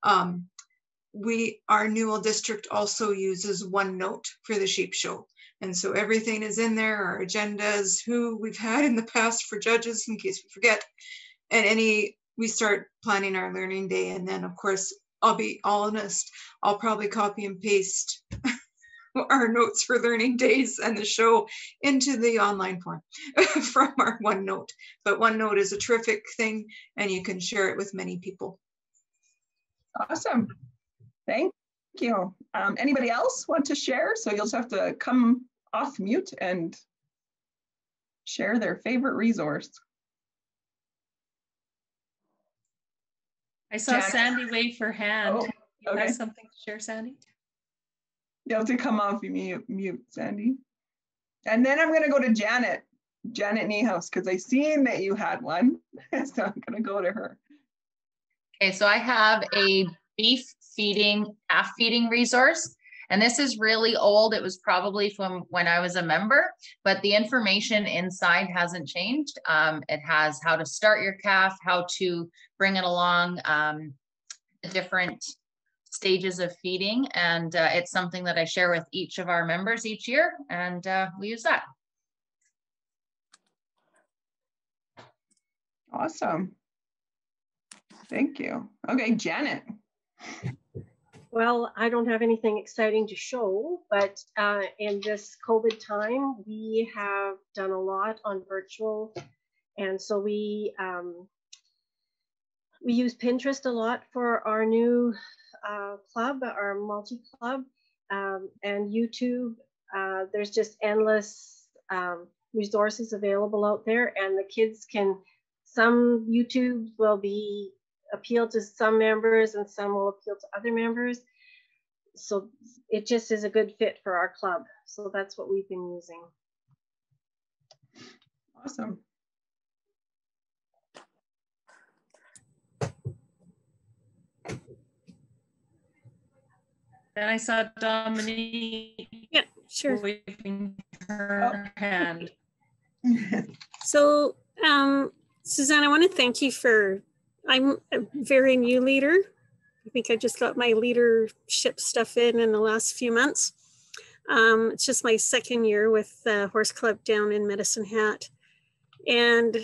our Newell district also uses OneNote for the sheep show. And so everything is in there, our agendas, who we've had in the past for judges in case we forget. And we start planning our learning day. And then of course, I'll be honest, I'll probably copy and paste our notes for learning days and the show into the online form from our OneNote. But OneNote is a terrific thing and you can share it with many people. Awesome. Thank you. Anybody else want to share? So you'll just have to come off mute and share their favorite resource. I saw Janet. Sandy wave her hand. Oh, You okay. have something to share, Sandy? You have to come off mute, Sandy. And then I'm going to go to Janet Niehaus, because I seen that you had one. So I'm going to go to her. Okay, so I have a beef feeding, calf feeding resource. And this is really old. It was probably from when I was a member, but the information inside hasn't changed. It has how to start your calf, how to bring it along, the different stages of feeding. And it's something that I share with each of our members each year. And we use that. Awesome. Thank you. Okay, Janet. Well, I don't have anything exciting to show, but in this COVID time, we have done a lot on virtual. And so we use Pinterest a lot for our new club, our multi-club, and YouTube. There's just endless resources available out there, and the kids some YouTube will be appeal to some members and some will appeal to other members. So it just is a good fit for our club. So that's what we've been using. Awesome. And I saw Dominique Yeah, sure. waving her hand. So, Suzanne, I want to thank you I'm a very new leader. I think I just got my leadership stuff in the last few months. It's just my second year with the Horse Club down in Medicine Hat. And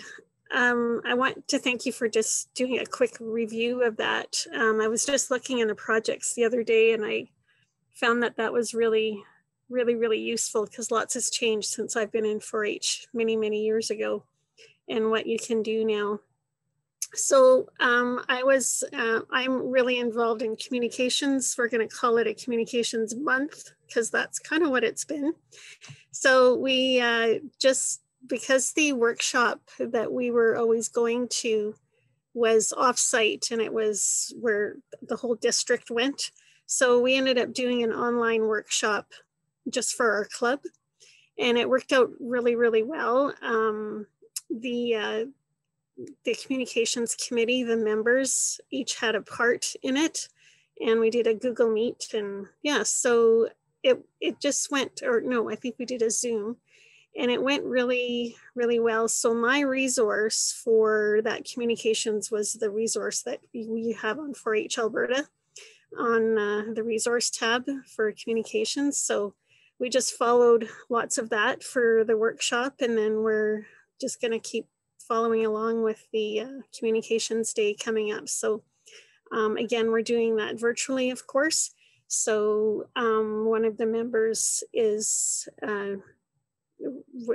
I want to thank you for just doing a quick review of that. I was just looking in the projects the other day and I found that was really, really, really useful because lots has changed since I've been in 4-H many, many years ago and what you can do now. So I'm really involved in communications. We're going to call it a communications month because that's kind of what it's been. So we because the workshop that we were always going to was offsite and it was where the whole district went. So we ended up doing an online workshop just for our club and it worked out really, really well. the communications committee, the members each had a part in it, and we did a Google Meet, and yeah, so it just went, or no, I think we did a Zoom, and it went really, really well. So my resource for that communications was the resource that we have on 4-H Alberta on the resource tab for communications. So we just followed lots of that for the workshop, and then we're just going to keep following along with the communications day coming up. So again, we're doing that virtually, of course. So one of the members is,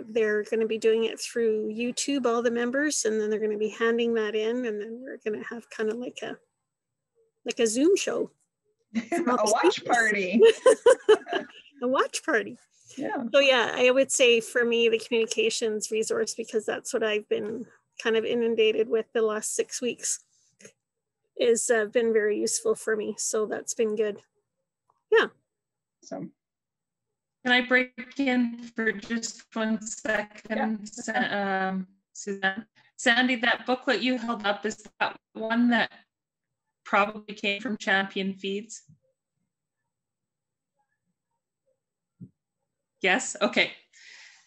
they're going to be doing it through YouTube, all the members, and then they're going to be handing that in, and then we're going to have kind of like a Zoom show. A watch party. A watch party. Yeah. So yeah, I would say for me, the communications resource, because that's what I've been kind of inundated with the last 6 weeks, is been very useful for me. So that's been good. Yeah. Awesome. Can I break in for just 1 second? Yeah. Suzanne, Sandy, that booklet you held up, is that one that probably came from Champion Feeds? Yes, okay.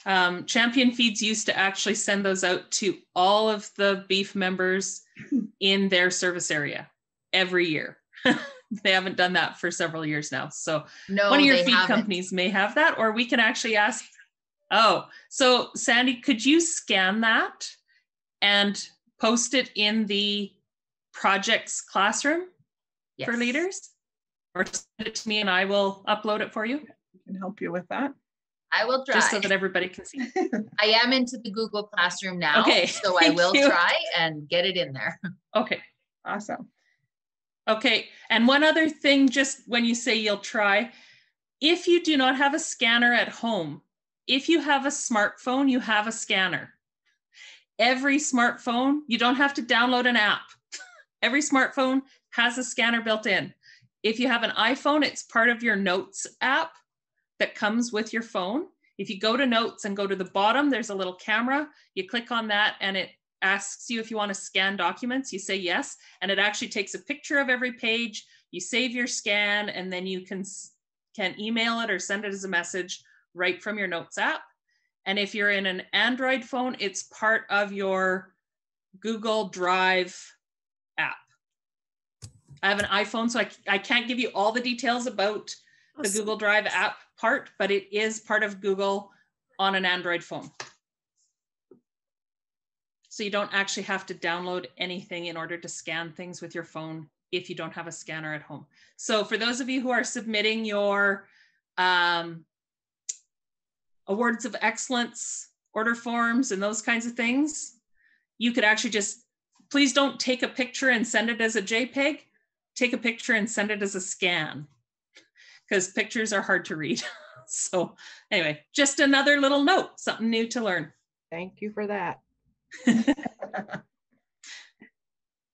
Champion Feeds used to actually send those out to all of the beef members in their service area every year. They haven't done that for several years now. So no, one of your feed companies may have that, or we can actually ask. Oh, so Sandy, could you scan that and post it in the projects classroom for leaders? Or send it to me and I will upload it for you? I can help you with that. I will try. Just so that everybody can see. I am into the Google Classroom now, okay, so I will try and get it in there. Okay. Awesome. Okay, and one other thing, just when you say you'll try, if you do not have a scanner at home, if you have a smartphone, you have a scanner. Every smartphone, you don't have to download an app. Every smartphone has a scanner built in. If you have an iPhone, it's part of your Notes app that comes with your phone. If you go to Notes and go to the bottom, there's a little camera. You click on that and it asks you if you want to scan documents. You say yes, and it actually takes a picture of every page. You save your scan, and then you can email it or send it as a message right from your Notes app. And if you're in an Android phone, it's part of your Google Drive app. I have an iPhone, so I can't give you all the details about the Google Drive app part, but it is part of Google on an Android phone. So you don't actually have to download anything in order to scan things with your phone if you don't have a scanner at home. So for those of you who are submitting your awards of excellence order forms and those kinds of things, you could actually just, please don't take a picture and send it as a JPEG. Take a picture and send it as a scan, because pictures are hard to read. So anyway, just another little note, something new to learn. Thank you for that.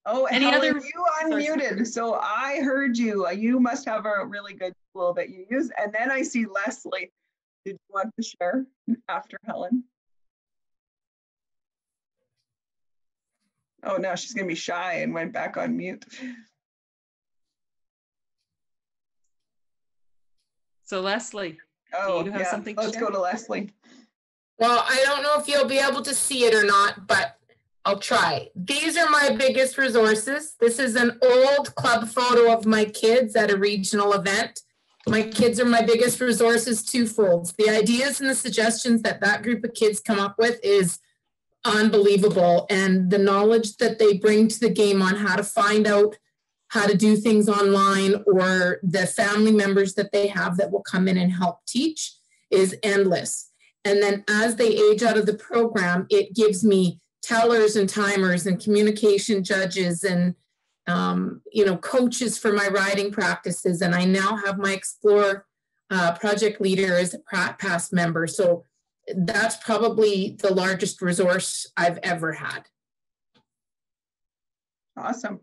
Oh, any Helen, other? You unmuted, so I heard you. You must have a really good tool that you use. And then I see Leslie. Did you want to share after Helen? Oh, no, she's going to be shy and went back on mute. So Leslie, oh, do you have something to let's share? go to Leslie. Well, I don't know if you'll be able to see it or not, but I'll try. These are my biggest resources. This is an old club photo of my kids at a regional event. My kids are my biggest resources twofold. The ideas and the suggestions that that group of kids come up with is unbelievable. And the knowledge that they bring to the game on how to find out how to do things online, or the family members that they have that will come in and help teach, is endless. And then as they age out of the program, it gives me tellers and timers and communication judges and coaches for my writing practices. And I now have my Explore project leader as a past member. So that's probably the largest resource I've ever had. Awesome.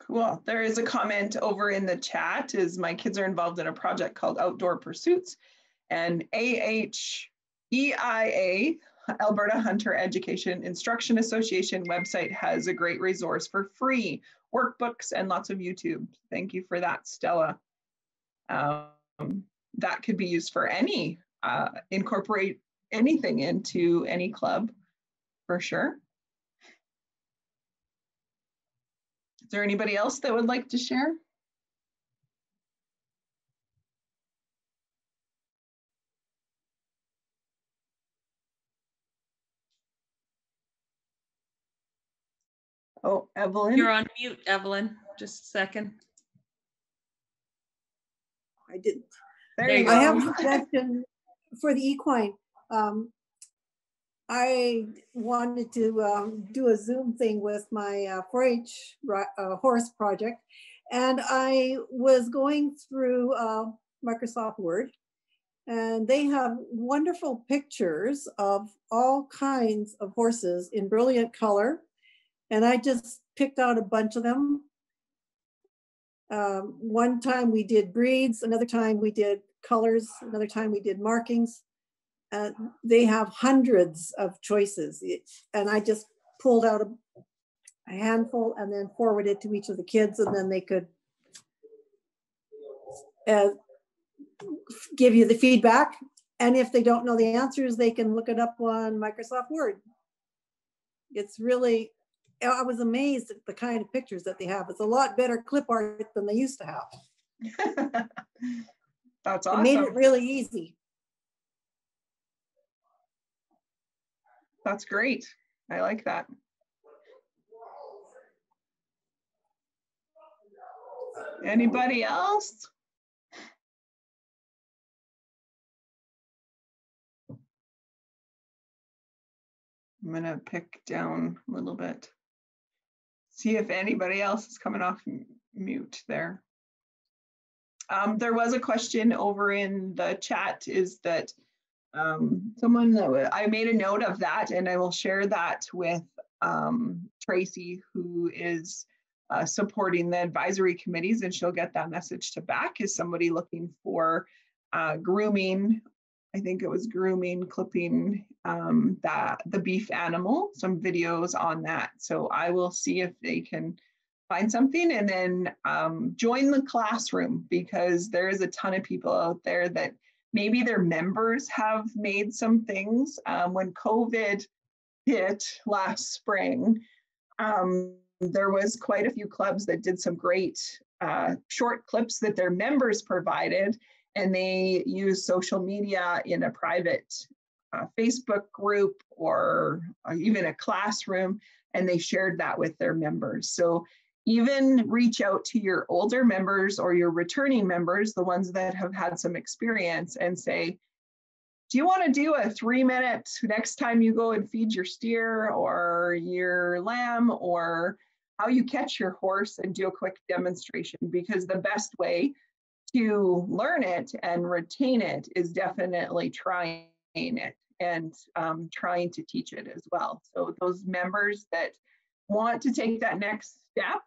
Cool. There is a comment over in the chat, is my kids are involved in a project called Outdoor Pursuits, and AHEIA Alberta Hunter Education Instruction Association website has a great resource for free workbooks and lots of YouTube. Thank you for that, Stella. That could be used for any, incorporate anything into any club for sure. Is there anybody else that would like to share? Oh, Evelyn. You're on mute, Evelyn. Just a second. I didn't. There you go. I have a question for the equine. I wanted to do a Zoom thing with my 4-H horse project, and I was going through Microsoft Word, and they have wonderful pictures of all kinds of horses in brilliant color, and I just picked out a bunch of them. One time we did breeds, another time we did colors, another time we did markings. They have hundreds of choices, and I just pulled out a handful and then forwarded to each of the kids, and then they could give you the feedback. And if they don't know the answers, they can look it up on Microsoft Word. It's really, I was amazed at the kind of pictures that they have. It's a lot better clip art than they used to have. That's awesome. It made it really easy. That's great. I like that. Anybody else? I'm gonna pick down a little bit. See if anybody else is coming off mute there. There was a question over in the chat, is that someone that I made a note of that, and I will share that with Tracy, who is supporting the advisory committees, and she'll get that message to back. Is somebody looking for grooming? I think it was grooming, clipping the beef animal, some videos on that. So I will see if they can find something, and then join the classroom, because there is a ton of people out there that maybe their members have made some things. When COVID hit last spring, there was quite a few clubs that did some great short clips that their members provided, and they used social media in a private Facebook group or even a classroom, and they shared that with their members. So even reach out to your older members or your returning members, the ones that have had some experience, and say, do you want to do a 3-minute next time you go and feed your steer or your lamb, or how you catch your horse, and do a quick demonstration? Because the best way to learn it and retain it is definitely trying it and trying to teach it as well. So those members that want to take that next step,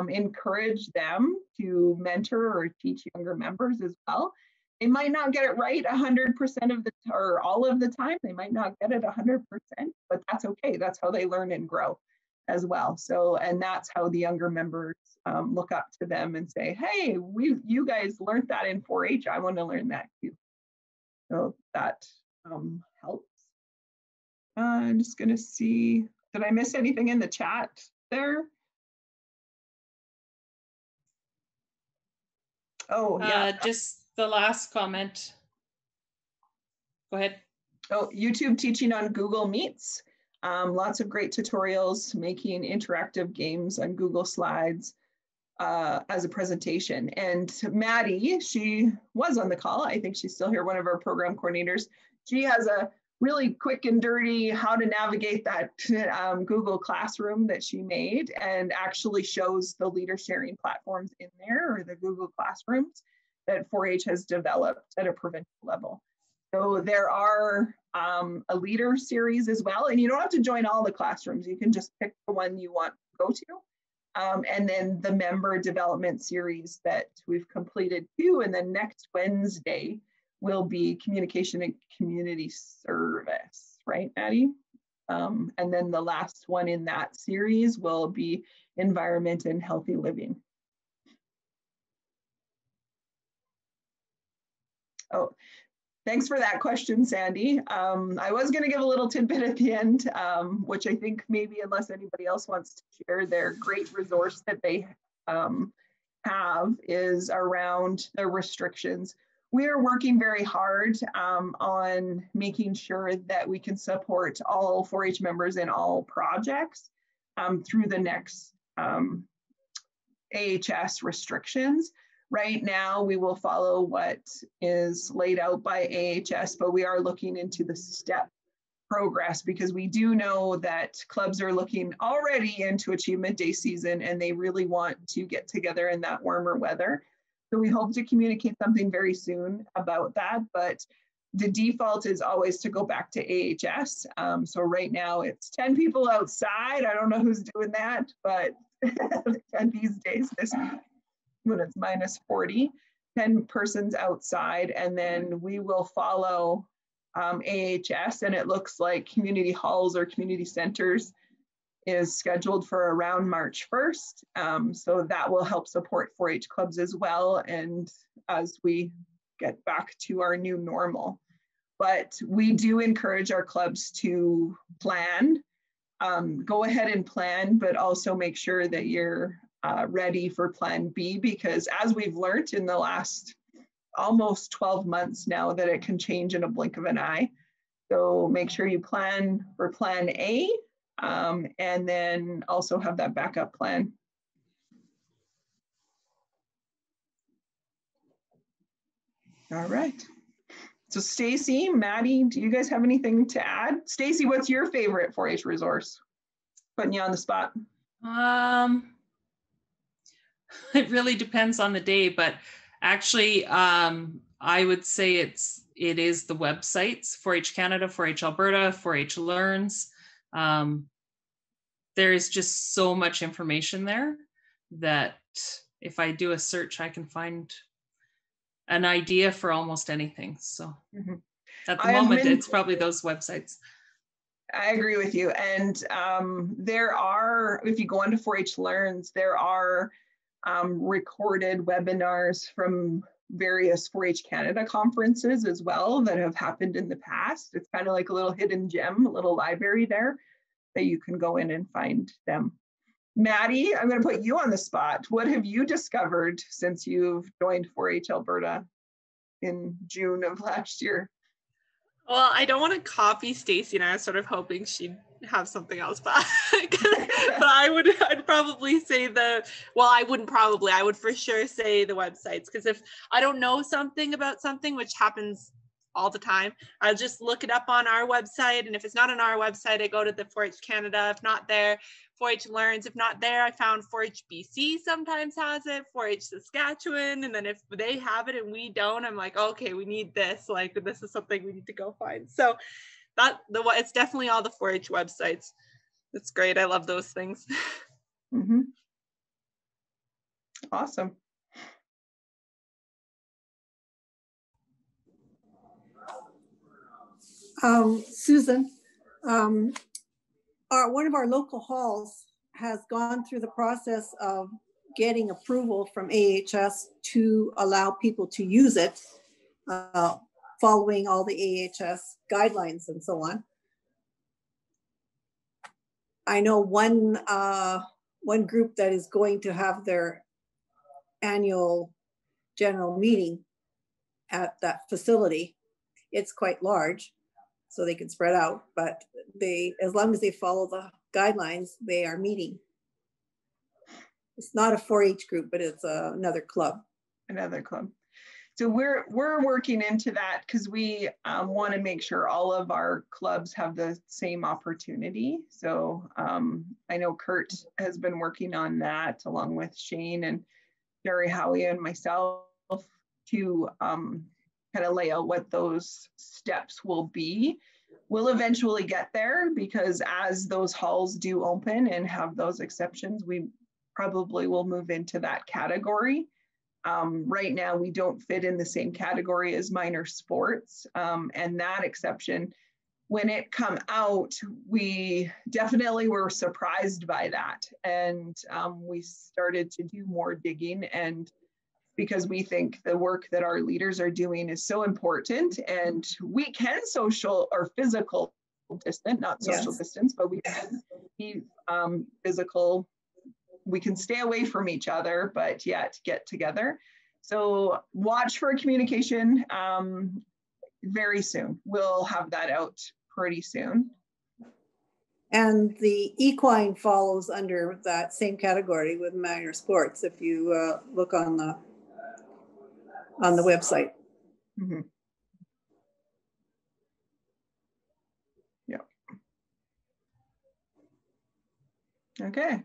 encourage them to mentor or teach younger members as well. They might not get it right 100% of the, or all of the time. They might not get it 100%, but that's okay. That's how they learn and grow as well. So, and that's how the younger members look up to them and say, hey, you guys learned that in 4-H. I want to learn that too. So that helps. I'm just going to see, did I miss anything in the chat there? Oh, yeah. Just the last comment. Go ahead. Oh, YouTube teaching on Google Meets. Lots of great tutorials, making interactive games on Google Slides as a presentation. And Maddie, she was on the call. I think she's still here, one of our program coordinators. She has a really quick and dirty how to navigate that Google Classroom that she made, and actually shows the leader sharing platforms in there, or the Google Classrooms that 4-H has developed at a provincial level. So there are a leader series as well, and you don't have to join all the classrooms. You can just pick the one you want to go to. And then the member development series that we've completed too. And then next Wednesday will be communication and community service right, Maddie? And then the last one in that series will be environment and healthy living. Oh, thanks for that question, Sandy. I was going to give a little tidbit at the end, which I think maybe, unless anybody else wants to share, their great resource that they have is around the restrictions. We are working very hard on making sure that we can support all 4-H members in all projects through the next AHS restrictions. Right now, we will follow what is laid out by AHS, but we are looking into the step progress because we do know that clubs are looking already into Achievement Day season and they really want to get together in that warmer weather. So we hope to communicate something very soon about that, but the default is always to go back to AHS. So right now it's 10 people outside. I don't know who's doing that, but these days, this week, when it's -40, 10 persons outside, and then we will follow AHS, and it looks like community halls or community centers is scheduled for around March 1st. So that will help support 4-H clubs as well, and as we get back to our new normal. But we do encourage our clubs to plan, go ahead and plan, but also make sure that you're ready for plan B, because as we've learned in the last almost 12 months now that it can change in a blink of an eye. So make sure you plan for plan A, and then also have that backup plan. All right. So Stacy, Maddie, do you guys have anything to add? Stacy, what's your favorite 4-H resource? Putting you on the spot. It really depends on the day, but actually, I would say it is the websites, 4-H Canada, 4-H Alberta, 4-H Learns. There is just so much information there that if I do a search, I can find an idea for almost anything. So at the moment, it's probably those websites. I agree with you. And there are, if you go onto 4-H Learns, there are recorded webinars from various 4-H Canada conferences as well that have happened in the past. It's kind of like a little hidden gem, a little library there that you can go in and find them. Maddie, I'm going to put you on the spot. What have you discovered since you've joined 4-H Alberta in June of last year? Well, I don't want to copy Stacy, and I was sort of hoping she'd have something else back. But I'd probably say I would for sure say the websites, because if I don't know something about something, which happens all the time, I'll just look it up on our website, and if it's not on our website, I go to the 4-H Canada. If not there, 4-H Learns. If not there, I found 4-H BC sometimes has it, 4-H Saskatchewan, and then if they have it and we don't, I'm like, okay, we need this. Like, this is something we need to go find. So it's definitely all the 4-H websites. It's great. I love those things. Mm-hmm. Awesome. Susan, one of our local halls has gone through the process of getting approval from AHS to allow people to use it, following all the AHS guidelines and so on. I know one group that is going to have their annual general meeting at that facility. It's quite large, so they can spread out, but as long as they follow the guidelines, they are meeting. It's not a 4-H group, but it's another club. Another club. So we're working into that because we want to make sure all of our clubs have the same opportunity. So I know Kurt has been working on that along with Shane and Jerry Howie and myself to kind of lay out what those steps will be. We'll eventually get there because as those halls do open and have those exceptions, we probably will move into that category. Right now, we don't fit in the same category as minor sports, and that exception when it come out, we definitely were surprised by that. And we started to do more digging, and because we think the work that our leaders are doing is so important, and we can social or physical distance, not social distance, but we can be physical. We can stay away from each other, but yet get together. So watch for communication very soon. We'll have that out pretty soon. And the equine follows under that same category with minor sports if you look on the website. Mm-hmm. Yeah. Okay.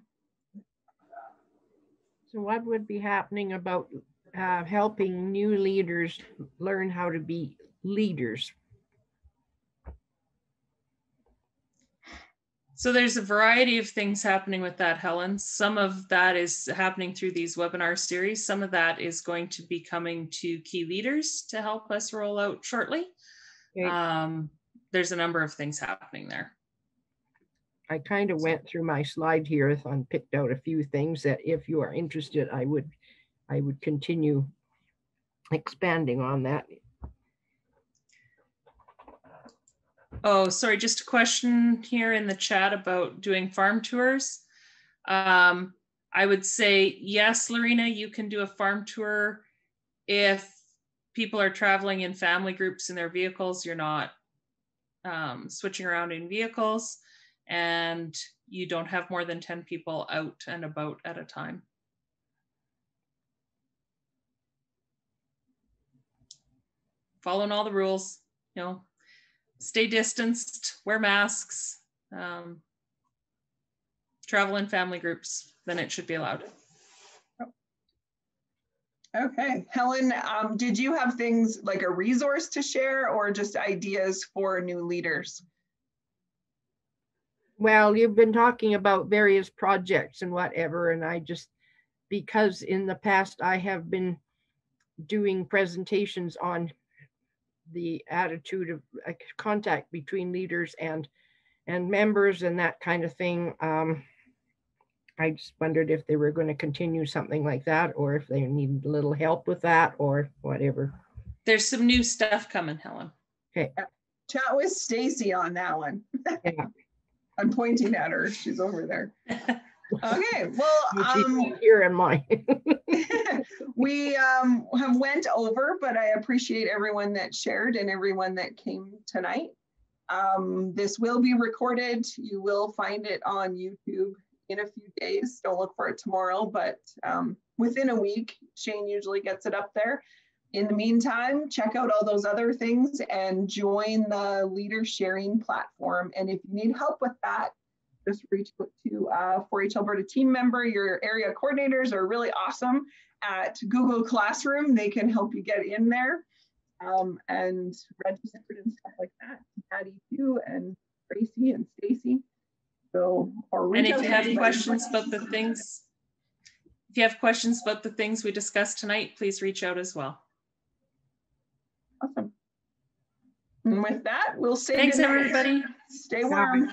So what would be happening about helping new leaders learn how to be leaders? So there's a variety of things happening with that, Helen. Some of that is happening through these webinar series. Some of that is going to be coming to key leaders to help us roll out shortly. Okay. There's a number of things happening there. I kind of went through my slide here and picked out a few things that if you are interested, I would continue expanding on that. Oh, sorry, just a question here in the chat about doing farm tours. I would say, yes, Lorena, you can do a farm tour if people are traveling in family groups in their vehicles. You're not switching around in vehicles, and you don't have more than 10 people out and about at a time. Following all the rules, you know. Stay distanced, wear masks, travel in family groups, then it should be allowed. Okay, Helen, did you have things like a resource to share or just ideas for new leaders? Well, you've been talking about various projects and whatever, and I just, because in the past I have been doing presentations on the attitude of contact between leaders and members and that kind of thing. I just wondered if they were going to continue something like that, or if they need a little help with that or whatever. There's some new stuff coming, Helen. Okay. Chat with Stacy on that one. Yeah. I'm pointing at her. She's over there. Okay, well, here in mine. We have went over, but I appreciate everyone that shared and everyone that came tonight. This will be recorded. You will find it on YouTube in a few days. Don't look for it tomorrow, but within a week, Shane usually gets it up there. In the meantime, check out all those other things and join the leader sharing platform. And if you need help with that, just reach out to a 4-H Alberta team member. Your area coordinators are really awesome at Google Classroom. They can help you get in there and register and stuff like that. Patty too, and Tracy and Stacy. So, and if you have questions about the things, we discussed tonight, please reach out as well. Awesome. And with that, we'll say thanks, everybody. Stay warm.